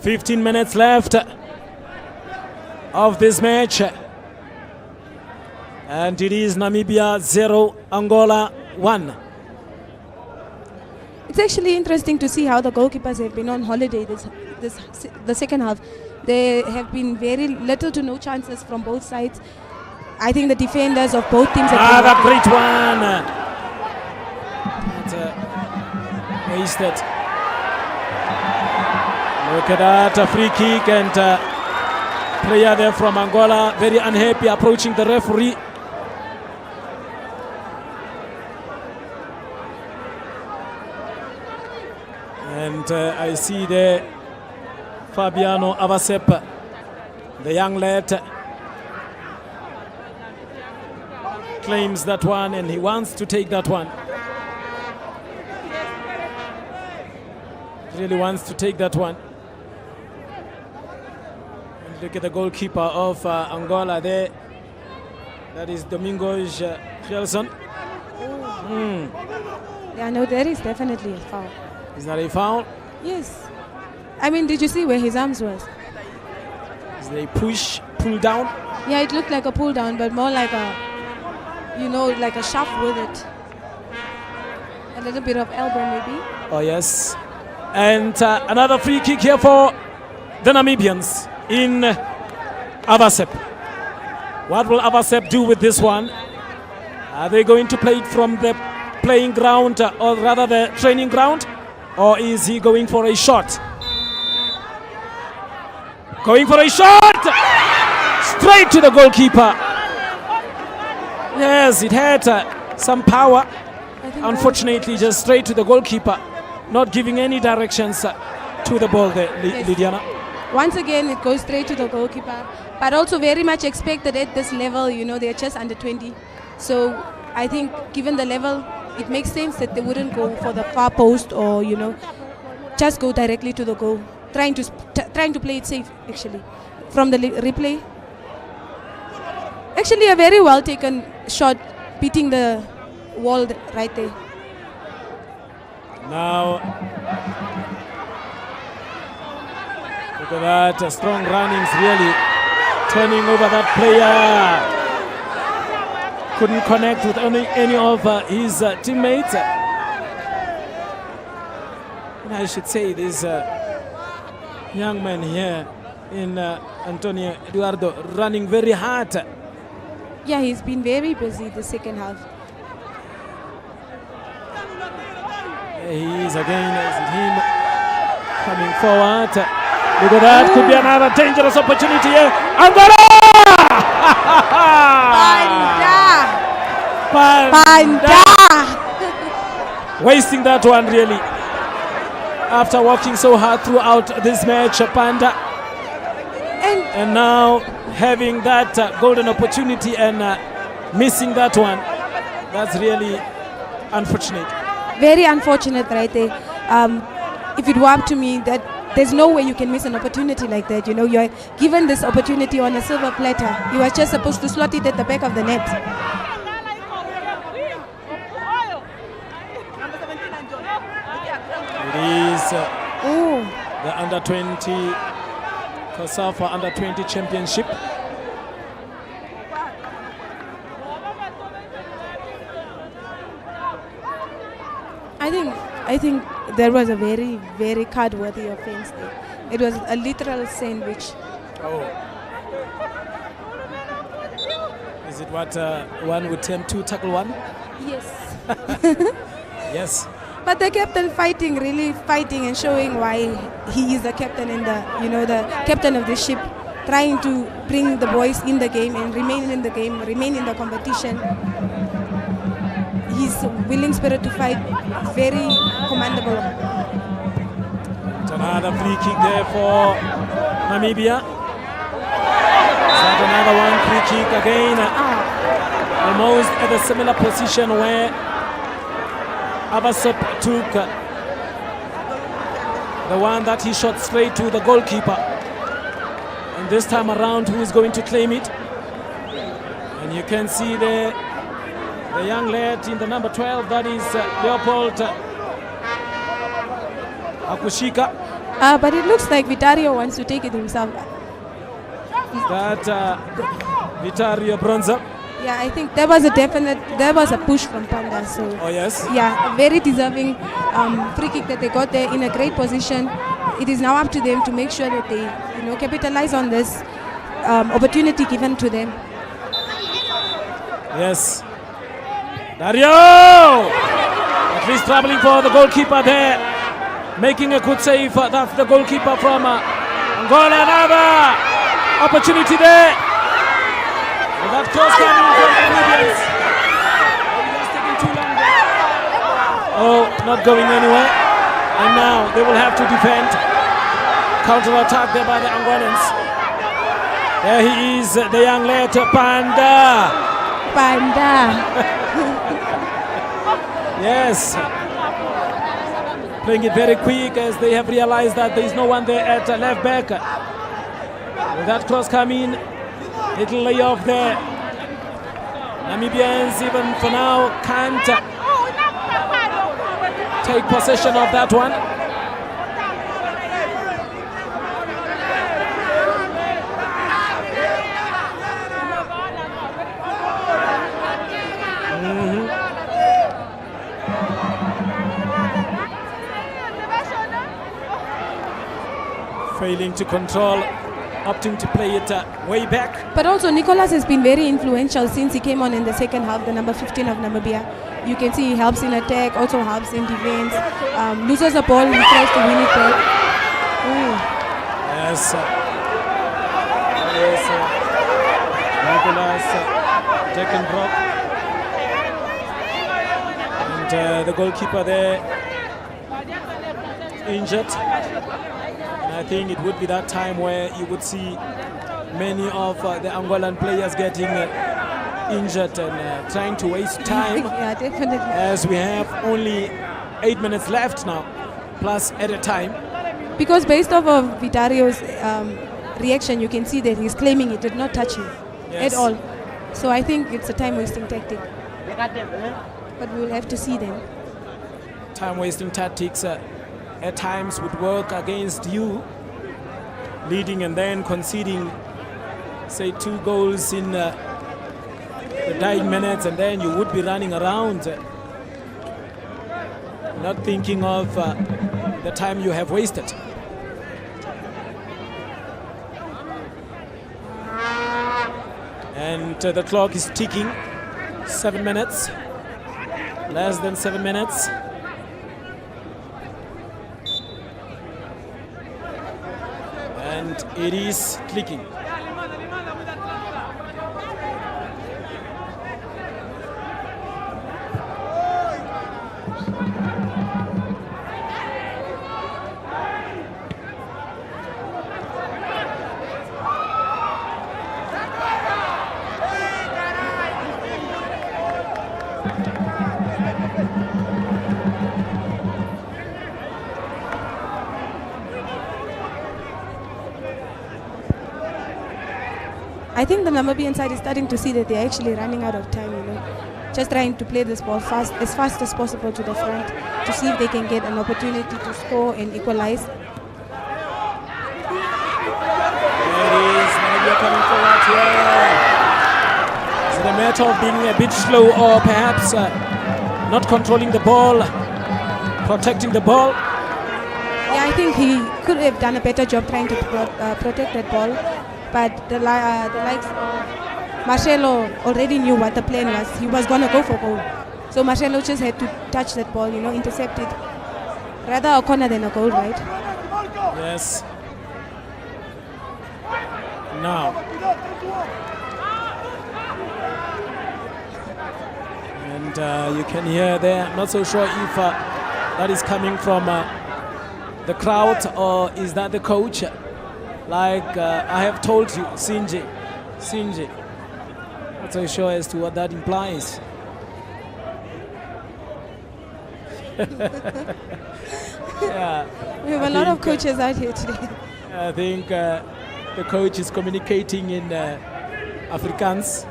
[SPEAKER 2] "15 minutes left of this match. And it is Namibia 0, Angola 1.
[SPEAKER 3] It's actually interesting to see how the goalkeepers have been on holiday the second half. There have been very little to no chances from both sides. I think the defenders of both teams have
[SPEAKER 2] been great one. Wasted. Look at that, a free kick, and player there from Angola very unhappy approaching the referee. And I see there Fabiano Avasep, the young lad, claims that one and he wants to take that one. Really wants to take that one. And look at the goalkeeper of Angola there. That is Domingos Gelson.
[SPEAKER 3] Yeah, no, there is definitely a foul.
[SPEAKER 2] Is that a foul?
[SPEAKER 3] Yes. I mean, did you see where his arms was?
[SPEAKER 2] Is there a pull down?
[SPEAKER 3] Yeah, it looked like a pull down, but more like a, you know, like a shove with it. A little bit of elbow maybe.
[SPEAKER 2] Oh, yes. And another free kick here for the Namibians in Avasep. What will Avasep do with this one? Are they going to play it from the playing ground, or rather the training ground? Or is he going for a shot? Going for a shot! Straight to the goalkeeper. Yes, it had some power. Unfortunately, just straight to the goalkeeper. Not giving any directions to the ball there, yes. Lydiana.
[SPEAKER 3] Once again, it goes straight to the goalkeeper. But also very much expected at this level. You know, they're just under 20. So I think given the level, it makes sense that they wouldn't go for the far post or, you know, just go directly to the goal. Trying to play it safe, actually. From the replay. Actually, a very well taken shot, beating the wall right there.
[SPEAKER 2] Now, look at that, strong runnings really turning over that player. couldn't connect with any of his teammates. And I should say this young man here in Antonio Eduardo running very hard.
[SPEAKER 3] Yeah, he's been very busy the second half.
[SPEAKER 2] There he is again. Is it him coming forward? Look at that. Could be another dangerous opportunity here. Angola! Panda! Wasting that one really. After working so hard throughout this match, Panda. And now having that golden opportunity and missing that one. That's really unfortunate.
[SPEAKER 3] Very unfortunate right there. If it were up to me, that there's no way you can miss an opportunity like that. You know, you're given this opportunity on a silver platter. You are just supposed to slot it at the back of the net.
[SPEAKER 2] It is the under-20 COSAFA under-20 championship.
[SPEAKER 3] I think there was a very, very card-worthy offense there. It was a literal sandwich.
[SPEAKER 2] Oh. Is it what one would term two tackle one?
[SPEAKER 3] Yes.
[SPEAKER 2] Yes.
[SPEAKER 3] But the captain really fighting and showing why he is the captain and the captain of the ship, trying to bring the boys in the game and remain in the game, remain in the competition. His willing spirit to fight is very commendable.
[SPEAKER 2] Another free kick there for Namibia. Is that another one? Free kick again. Almost at a similar position where Abasop took the one that he shot straight to the goalkeeper. And this time around, who is going to claim it? And you can see the young lad in the number 12, that is Leopold Akushika.
[SPEAKER 3] But it looks like Vitario wants to take it himself.
[SPEAKER 2] That Vitario Bronza.
[SPEAKER 3] Yeah, I think there was a push from Panda. So
[SPEAKER 2] oh yes.
[SPEAKER 3] Yeah, a very deserving free kick that they got there in a great position. It is now up to them to make sure that they, capitalize on this opportunity given to them.
[SPEAKER 2] Yes. Dario! At least traveling for the goalkeeper there. Making a good save. That's the goalkeeper from Angola. Another opportunity there. And that cross coming from the Namibians. Just taking too long there. Oh, not going anywhere. And now they will have to defend. Counter-attack there by the Angolans. There he is, the young lad, Panda. Yes. Playing it very quick as they have realized that there is no one there at left back. With that cross coming, little layoff there. Namibians even for now can't take possession of that one. Failing to control, opting to play it way back.
[SPEAKER 3] But also Nicholas has been very influential since he came on in the second half, the number 15 of Namibia. You can see he helps in attack, also helps in defense. Loses the ball, he tries to win it back.
[SPEAKER 2] Yes. Yes. Nicholas Deckenbrock. And the goalkeeper there injured. I think it would be that time where you would see many of the Angolan players getting injured and trying to waste time.
[SPEAKER 3] Yeah, definitely.
[SPEAKER 2] As we have only 8 minutes left now, plus at a time.
[SPEAKER 3] Because based off of Vitario's reaction, you can see that he's claiming it did not touch him at all. So I think it's a time-wasting tactic. But we will have to see then.
[SPEAKER 2] Time-wasting tactics at times would work against you, leading and then conceding, say, 2 goals in the dying minutes, and then you would be running around, not thinking of the time you have wasted. And the clock is ticking. 7 minutes. Less than 7 minutes. And it is clicking.
[SPEAKER 3] I think the Namibian side is starting to see that they're actually running out of time, Just trying to play this ball as fast as possible to the front to see if they can get an opportunity to score and equalize.
[SPEAKER 2] There it is, Namibia coming forward here. Is it a matter of being a bit slow or perhaps not controlling the ball, protecting the ball?
[SPEAKER 3] Yeah, I think he could have done a better job trying to protect that ball. But the likes of Marcelo already knew what the plan was. He was going to go for goal. So Marcelo just had to touch that ball, intercept it. Rather a corner than a goal, right?
[SPEAKER 2] Yes. Now. And you can hear there, I'm not so sure if that is coming from the crowd or is that the coach? Like I have told you, Sinji. Not so sure as to what that implies. Yeah,
[SPEAKER 3] we have a lot of coaches out here today.
[SPEAKER 2] I think the coach is communicating in Afrikaans.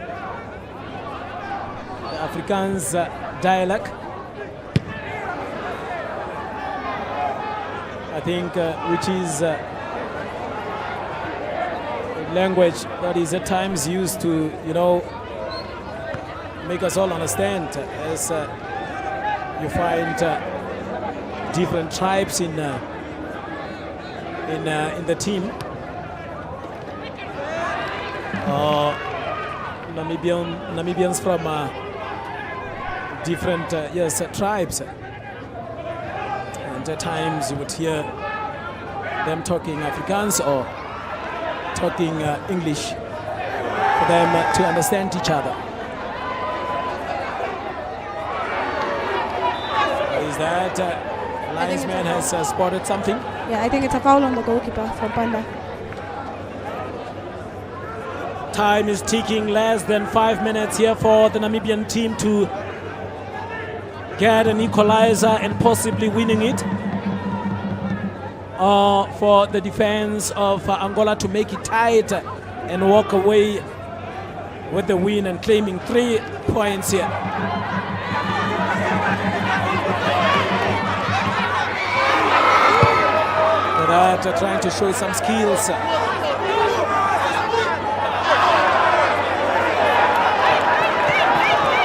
[SPEAKER 2] The Afrikaans dialect. I think which is language that is at times used to, make us all understand, as you find different tribes in the team. Namibians from different tribes, and at times you would hear them talking Afrikaans or talking English for them to understand each other. Is that linesman has spotted something?
[SPEAKER 3] Yeah, I think it's a foul on the goalkeeper from Panda.
[SPEAKER 2] Time is ticking, less than 5 minutes here for the Namibian team to get an equalizer and possibly winning it. For the defense of Angola to make it tight and walk away with the win and claiming 3 points here. But trying to show some skills.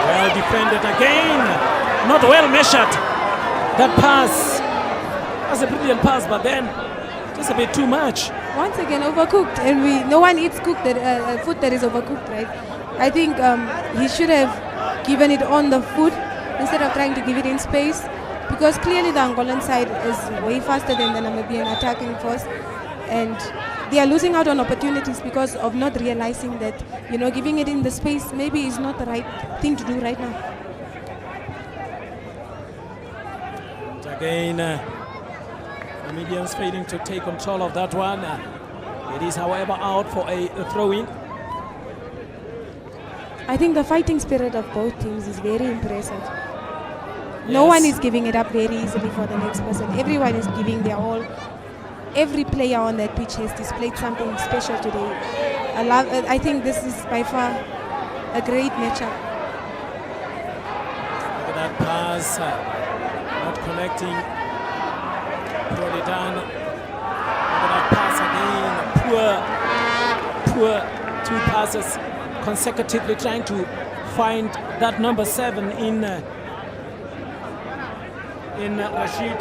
[SPEAKER 2] Well defended again, not well measured. That pass. That's a brilliant pass, but then just a bit too much.
[SPEAKER 3] Once again, overcooked, and no one eats food that is overcooked, right? I think he should have given it on the foot instead of trying to give it in space, because clearly the Angolan side is way faster than the Namibian attacking force, and they are losing out on opportunities because of not realizing that, giving it in the space maybe is not the right thing to do right now.
[SPEAKER 2] And again, Namibians failing to take control of that one. It is, however, out for a throw-in.
[SPEAKER 3] I think the fighting spirit of both teams is very impressive. No one is giving it up very easily for the next person. Everyone is giving their all. Every player on that pitch has displayed something special today. I think this is by far a great matchup.
[SPEAKER 2] Look at that pass, not connecting. Poorly done. Look at that pass again. Poor 2 passes consecutively, trying to find that number 7 in Rashid.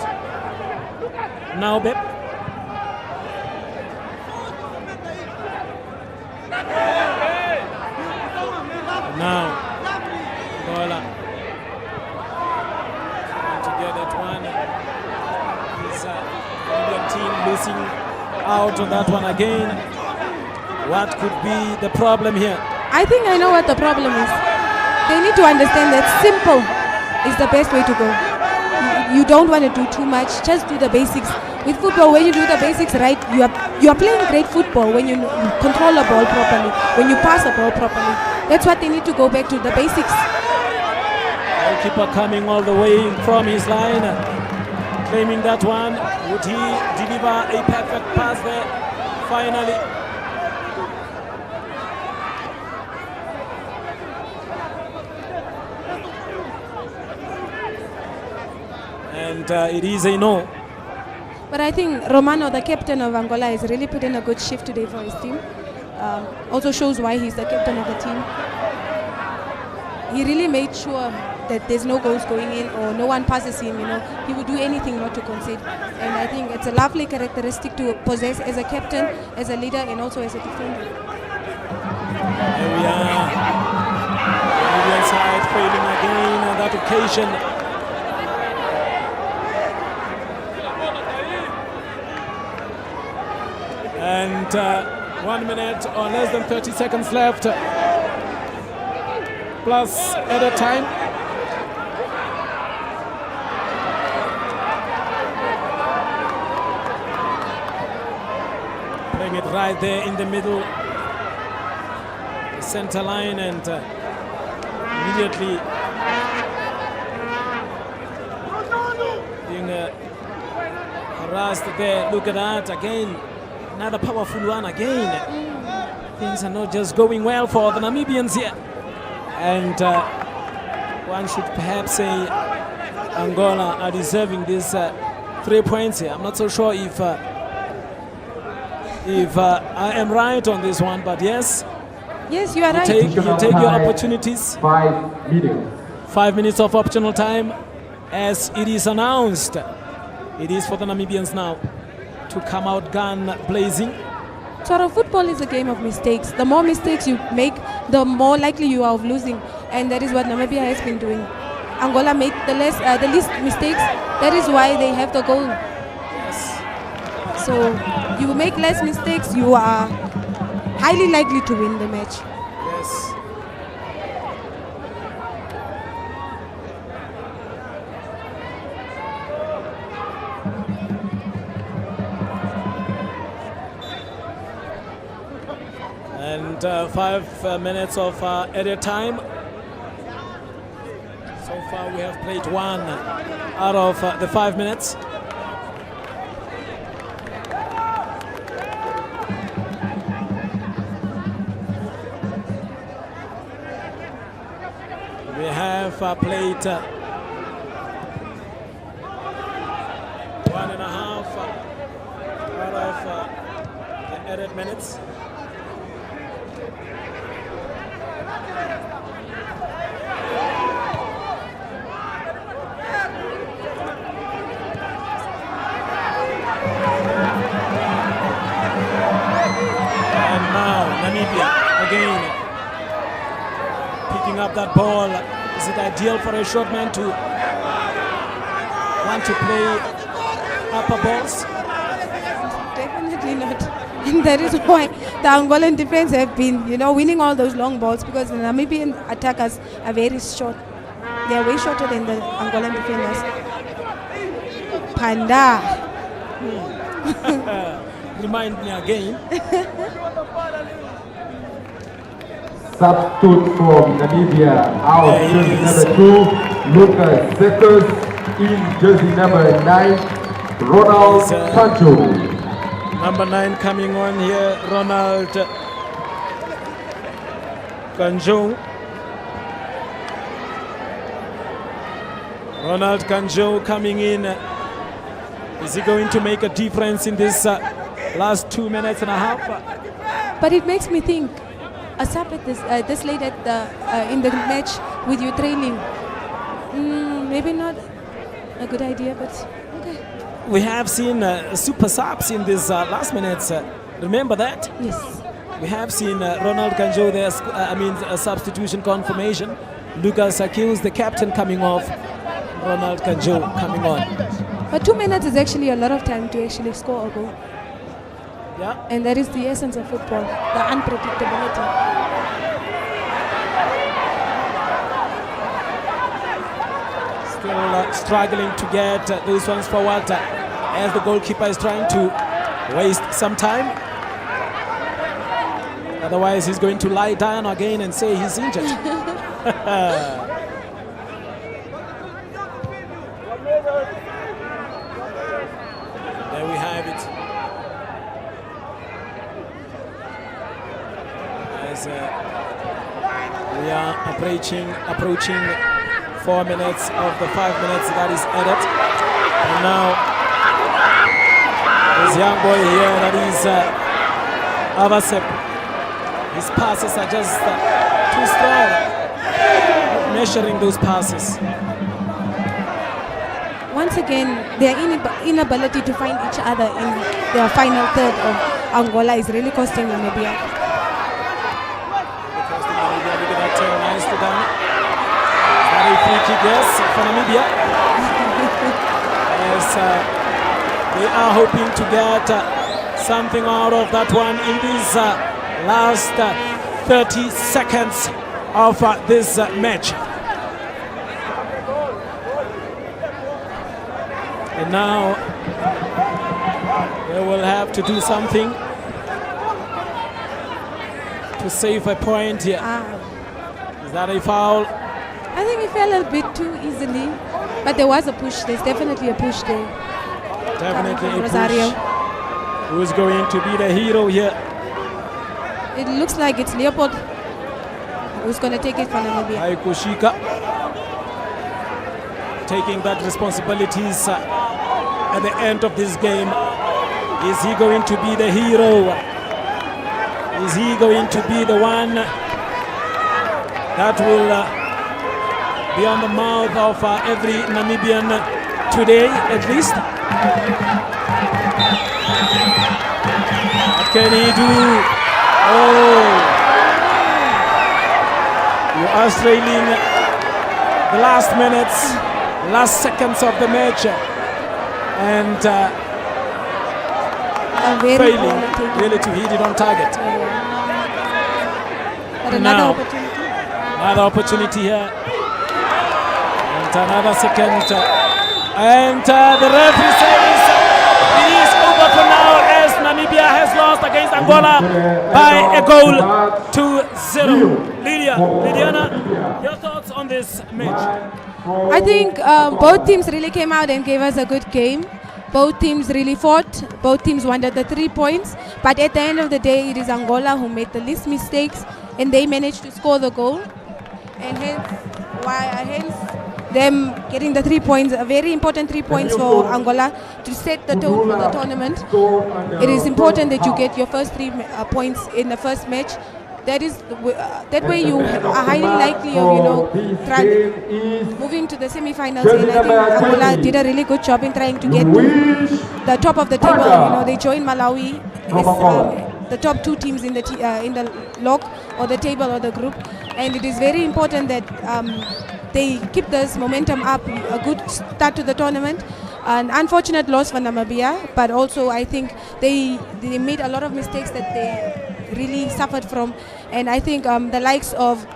[SPEAKER 2] Now, Bep. Now, Angola trying to get that one. This Indian team losing out on that one again. What could be the problem here?
[SPEAKER 3] I think I know what the problem is. They need to understand that simple is the best way to go. You don't want to do too much, just do the basics. With football, when you do the basics right, you are playing great football when you control the ball properly, when you pass the ball properly. That's what they need to go back to, the basics.
[SPEAKER 2] Goalkeeper coming all the way from his line, claiming that one. Would he deliver a perfect pass there? Finally. And it is a no.
[SPEAKER 3] But I think Romano, the captain of Angola, has really put in a good shift today for his team. Also shows why he's the captain of the team. He really made sure that there's no goals going in or no one passes him. He would do anything not to concede. And I think it's a lovely characteristic to possess as a captain, as a leader, and also as a defender.
[SPEAKER 2] There we are. The Indian side failing again on that occasion. And 1 minute or less than 30 seconds left. Plus at a time. Playing it right there in the middle, the center line, and immediately being harassed there. Look at that again. Another powerful one again. Things are not just going well for the Namibians here. And one should perhaps say Angola are deserving these 3 points here. I'm not so sure if I am right on this one, but yes.
[SPEAKER 3] Yes, you are right.
[SPEAKER 2] You take your opportunities.
[SPEAKER 1] 5 minutes.
[SPEAKER 2] 5 minutes of optional time, as it is announced. It is for the Namibians now to come out gun blazing.
[SPEAKER 3] Sort of football is a game of mistakes. The more mistakes you make, the more likely you are of losing, and that is what Namibia has been doing. Angola made the least mistakes. That is why they have the goal.
[SPEAKER 2] Yes.
[SPEAKER 3] So you make less mistakes, you are highly likely to win the match.
[SPEAKER 2] Yes. And 5 minutes of added time. So far we have played 1 out of the 5 minutes. We have played 1.5 out of the added minutes. And now Namibia again picking up that ball. Is it ideal for a short man to want to play upper balls?
[SPEAKER 3] Definitely not. And that is why the Angolan defense have been, winning all those long balls, because the Namibian attackers are very short. They are way shorter than the Angolan defenders. Panda.
[SPEAKER 2] Remind me again.
[SPEAKER 1] Substitute from Namibia out, jersey number 2, Lucas Zekus. In jersey number 9, Ronald Sancho.
[SPEAKER 2] Number 9 coming on here, Ronald Kanjo. Ronald Kanjo coming in. Is he going to make a difference in this last 2 minutes and a half?
[SPEAKER 3] But it makes me think, a sub at this late at in the match with you trailing? Maybe not a good idea, but okay.
[SPEAKER 2] We have seen super subs in these last minutes. Remember that?
[SPEAKER 3] Yes.
[SPEAKER 2] We have seen Ronald Kanjo there, a substitution confirmation. Lucas Akils, the captain, coming off. Ronald Kanjo coming on.
[SPEAKER 3] But 2 minutes is actually a lot of time to actually score a goal.
[SPEAKER 2] Yeah.
[SPEAKER 3] And that is the essence of football, the unpredictability.
[SPEAKER 2] Still struggling to get those ones forward as the goalkeeper is trying to waste some time. Otherwise, he's going to lie down again and say he's injured. There we have it. As we are approaching 4 minutes of the 5 minutes that is added. And now this young boy here, that is Avasep. His passes are just too strong. Measuring those passes.
[SPEAKER 3] Once again, their inability to find each other in their final third of Angola is really costing Namibia.
[SPEAKER 2] Costing Namibia, look at that, nicely done. Is that a free kick? Yes, for Namibia. Yes, they are hoping to get something out of that one in these last 30 seconds of this match. And now they will have to do something to save a point here. Is that a foul?
[SPEAKER 3] I think he fell a bit too easily, but there was a push. There's definitely a push there.
[SPEAKER 2] Definitely a
[SPEAKER 3] Rosario.
[SPEAKER 2] push. Who's going to be the hero here?
[SPEAKER 3] It looks like it's Leopold who's going to take it for Namibia.
[SPEAKER 2] Aikushika taking that responsibilities at the end of this game. Is he going to be the hero? Is he going to be the one that will be on the mouth of every Namibian today, at least? What can he do? Oh, you are trailing the last minutes, last seconds of the match, and failing really to hit it on target.
[SPEAKER 3] But
[SPEAKER 2] Now,
[SPEAKER 3] another opportunity.
[SPEAKER 2] another opportunity here, and another second, and the referee says it is over for now as Namibia has lost against Angola by a goal 2-0. Lidiana, your thoughts on this match?
[SPEAKER 3] I think both teams really came out and gave us a good game. Both teams really fought. Both teams wanted the 3 points. But at the end of the day, it is Angola who made the least mistakes, and they managed to score the goal. And hence them getting the 3 points, a very important 3 points for Angola to set the tone for the tournament. It is important that you get your first 3 points in the first match. That way you are highly likely of moving to the semi-finals. And I think Angola did a really good job in trying to get to the top of the table. They joined Malawi as the top 2 teams in the log or the table or the group, and it is very important that they keep this momentum up. A good start to the tournament. An unfortunate loss for Namibia, but also I think they made a lot of mistakes that they really suffered from, and I think the likes of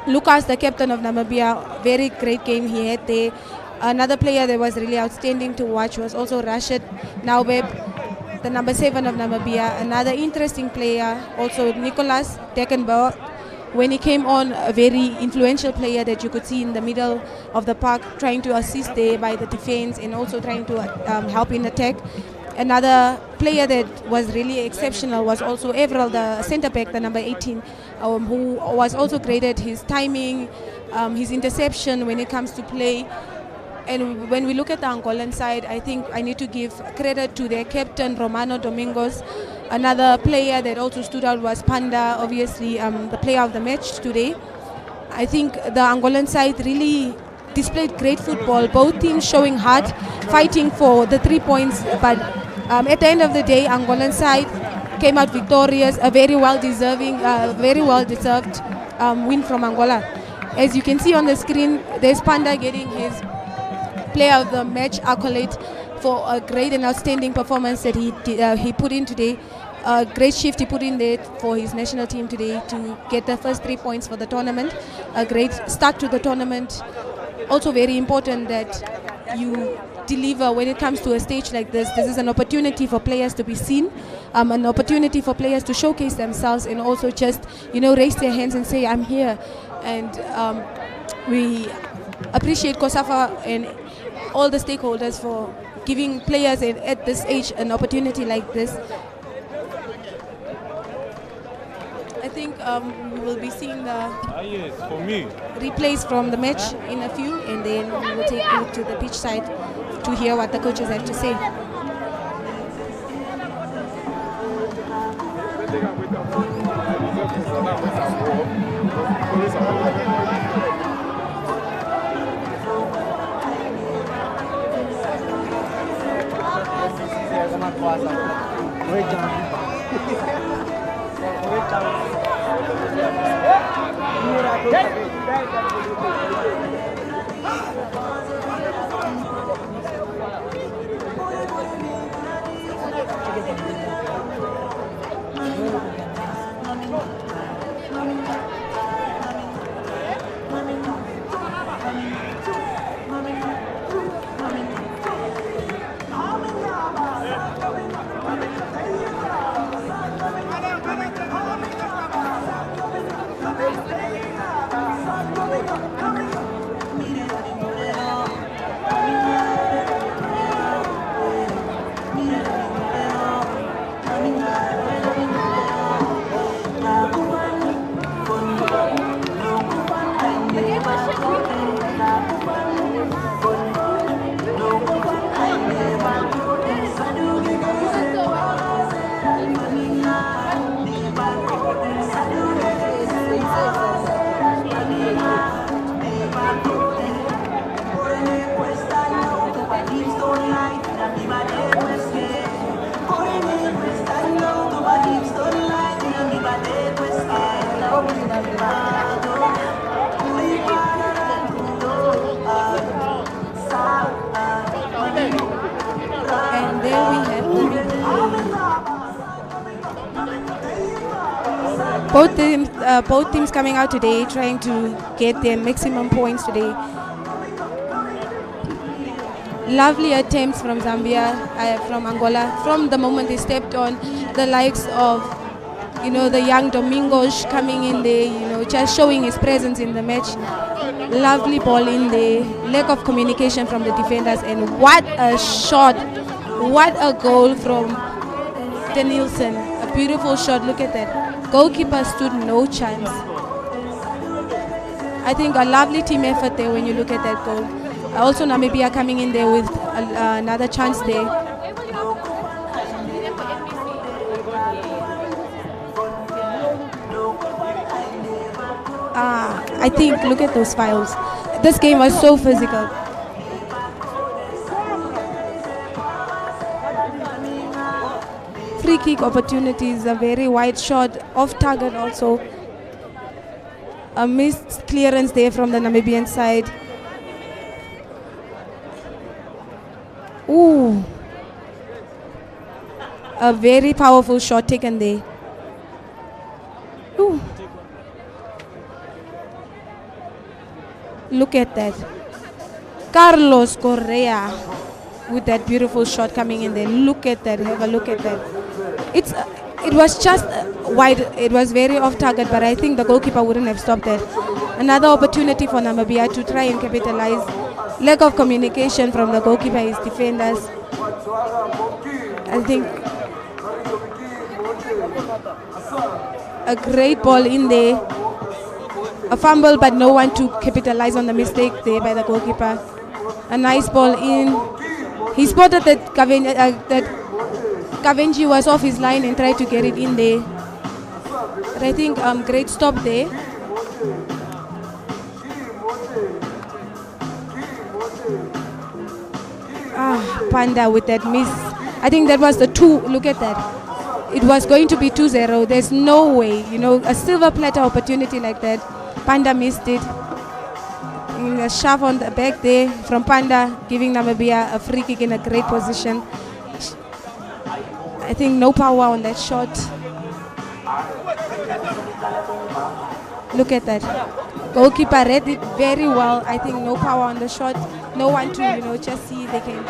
[SPEAKER 3] Lucas, the captain of Namibia, very great game he had there. Another player that was really outstanding to watch was also Rashid Naubeb, the number 7 of Namibia. Another interesting player, also Nicholas Deckenbauer. When he came on, a very influential player that you could see in the middle of the park, trying to assist there by the defense and also trying to help in attack. Another player that was really exceptional was also Everal, the centre back, the number 18, who was also great at his timing, his interception when it comes to play. And when we look at the Angolan side, I think I need to give credit to their captain, Romano Domingos. Another player that also stood out was Panda, obviously the player of the match today. I think the Angolan side really displayed great football. Both teams showing heart, fighting for the 3 points. But at the end of the day, Angolan side came out victorious. A very well-deserved win from Angola. As you can see on the screen, there's Panda getting his player of the match accolade for a great and outstanding performance that he put in today. A great shift he put in there for his national team today to get the first 3 points for the tournament. A great start to the tournament. Also very important that you deliver when it comes to a stage like this. This is an opportunity for players to be seen, an opportunity for players to showcase themselves and also just, raise their hands and say, I'm here. And we appreciate COSAFA and all the stakeholders for giving players at this age an opportunity like this. I think we will be seeing the replays from the match in a few, and then we will take you to the pitch side to hear what the coaches have to say. And there we have both teams coming out today trying to get their maximum points today. Lovely attempts from Zambia, from Angola, from the moment they stepped on. The likes of, the young Domingos coming in there, just showing his presence in the match. Lovely ball in there, lack of communication from the defenders, and what a shot, what a goal from Danielson. A beautiful shot, look at that. Goalkeeper stood no chance. I think a lovely team effort there when you look at that goal. Also Namibia coming in there with another chance there. I think, look at those fouls. This game was so physical. Free kick opportunities, a very wide shot, off target also. A missed clearance there from the Namibian side. Ooh. A very powerful shot taken there. Ooh. Look at that. Carlos Correa with that beautiful shot coming in there. Look at that. Have a look at that. It was just wide. It was very off target, but I think the goalkeeper wouldn't have stopped that. Another opportunity for Namibia to try and capitalize. Lack of communication from the goalkeeper, his defenders. I think a great ball in there. A fumble, but no one to capitalize on the mistake there by the goalkeeper. A nice ball in. He spotted that Kavenji was off his line and tried to get it in there. But I think great stop there. Panda with that miss. I think that was the 2. Look at that. It was going to be 2-0. There's no way, a silver platter opportunity like that. Panda missed it. And a shove on the back there from Panda, giving Namibia a free kick in a great position. I think no power on that shot. Look at that. Goalkeeper read it very well. I think no power on the shot. No one to, just see they can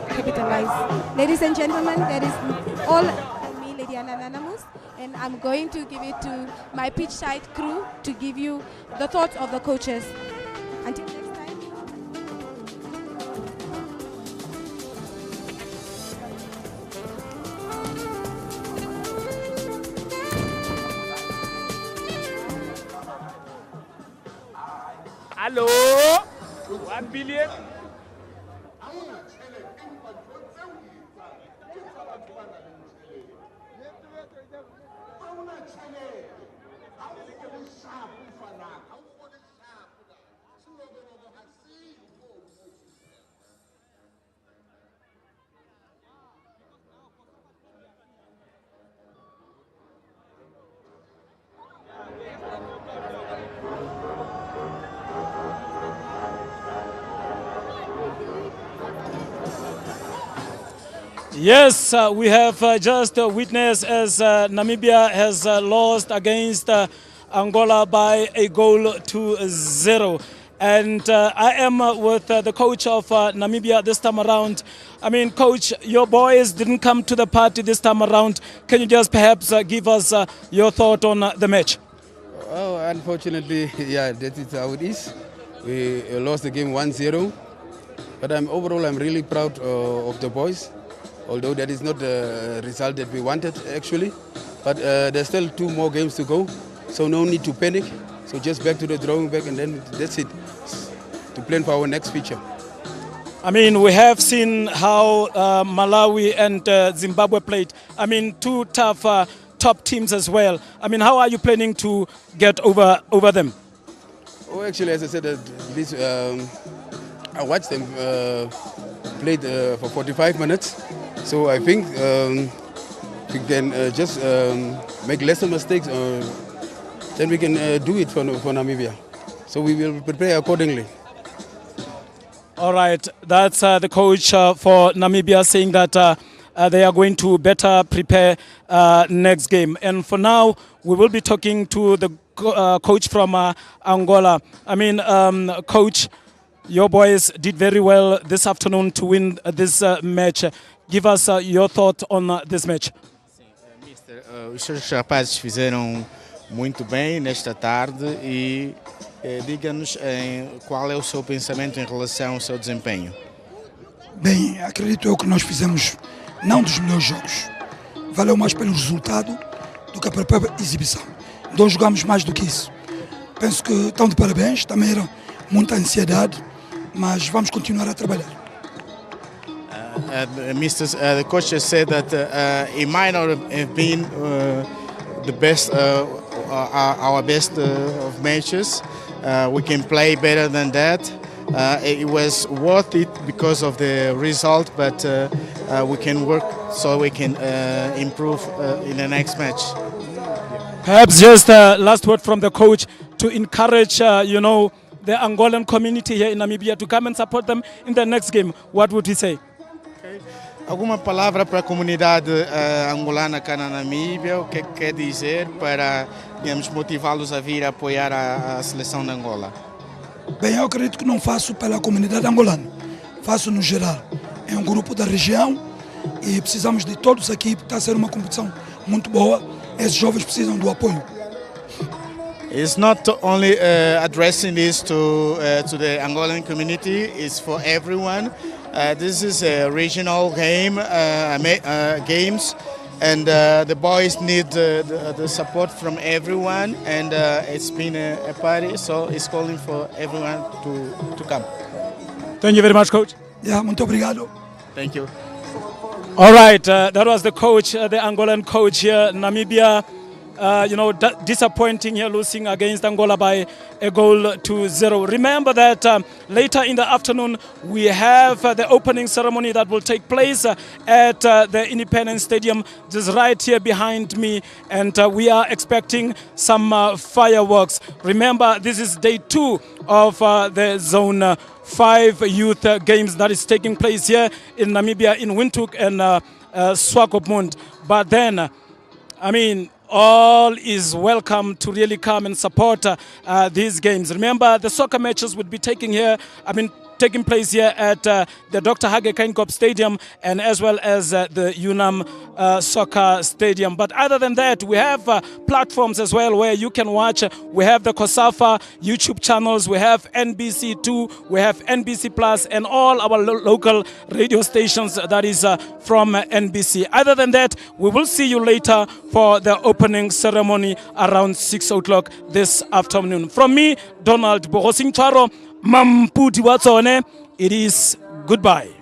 [SPEAKER 3] capitalize. Ladies and gentlemen, that is all me, Lady Anna Nanamus, and I'm going to give it to my pitch side crew to give you the thoughts of the coaches. Until next time.
[SPEAKER 2] Hello? 1 billion? Yes, we have just witnessed as Namibia has lost against Angola by a goal to 0. And I am with the coach of Namibia this time around. I mean, coach, your boys didn't come to the party this time around. Can you just perhaps give us your thought on the match?
[SPEAKER 11] Oh, unfortunately, yeah, that is how it is. We lost the game 1-0. But overall, I'm really proud of the boys. Although that is not the result that we wanted, actually. But there's still 2 more games to go, so no need to panic. So just back to the drawing board, and then that's it, to plan for our next feature.
[SPEAKER 2] I mean, we have seen how Malawi and Zimbabwe played. I mean, 2 tough top teams as well. I mean, how are you planning to get over them?
[SPEAKER 11] Oh, actually, as I said, I watched them played for 45 minutes. So I think we can just make lesser mistakes, then we can do it for Namibia. So we will prepare accordingly.
[SPEAKER 2] All right, that's the coach for Namibia saying that they are going to better prepare next game. And for now, we will be talking to the coach from Angola. I mean, coach, your boys did very well this afternoon to win this match. Give us your thought on this match.
[SPEAKER 12] Mister, os seus rapazes fizeram muito bem nesta tarde e diga-nos qual é o seu pensamento em relação ao seu desempenho.
[SPEAKER 13] Bem, acredito eu que nós fizemos não dos melhores jogos. Valeu mais pelo resultado do que pela própria exibição. Nós jogamos mais do que isso. Penso que estão de parabéns, também era muita ansiedade, mas vamos continuar a trabalhar.
[SPEAKER 12] The coach has said that it might not have been the best, our best of matches. We can play better than that. It was worth it because of the result, but we can work so we can improve in the next match.
[SPEAKER 2] Perhaps just a last word from the coach to encourage, the Angolan community here in Namibia to come and support them in the next game. What would he say?
[SPEAKER 12] Alguma palavra para a comunidade angolana cá na Namíbia? O que é que quer dizer para, digamos, motivá-los a vir a apoiar a seleção de Angola?
[SPEAKER 13] Bem, eu acredito que não faço pela comunidade angolana, faço no geral. É um grupo da região e precisamos de todos aqui, porque está a ser uma competição muito boa. Esses jovens precisam do apoio.
[SPEAKER 12] It's not only addressing this to the Angolan community, it's for everyone. This is a regional game, games, and the boys need the support from everyone, and it's been a party, so it's calling for everyone to come.
[SPEAKER 2] Thank you very much, coach.
[SPEAKER 13] Yeah, muito obrigado.
[SPEAKER 12] Thank you.
[SPEAKER 2] All right, that was the coach, the Angolan coach here, Namibia. Disappointing here, losing against Angola by 1-0. Remember that later in the afternoon we have the opening ceremony that will take place at the Independence Stadium, just right here behind me, and we are expecting some fireworks. Remember, this is day 2 of the Zone 5 Youth Games that is taking place here in Namibia, in Windhoek and Swakopmund. But then, all is welcome to really come and support these games. Remember, the soccer matches would be taking place here at the Dr. Hage Keinkop Stadium and as well as the UNAM Soccer Stadium. But other than that, we have platforms as well where you can watch. We have the COSAFA YouTube channels, we have NBC2, we have NBC Plus, and all our local radio stations that is from NBC. Other than that, we will see you later for the opening ceremony around 6 o'clock this afternoon. From me, Donald Bogosing Charo, Mampudi Watsone, it is goodbye.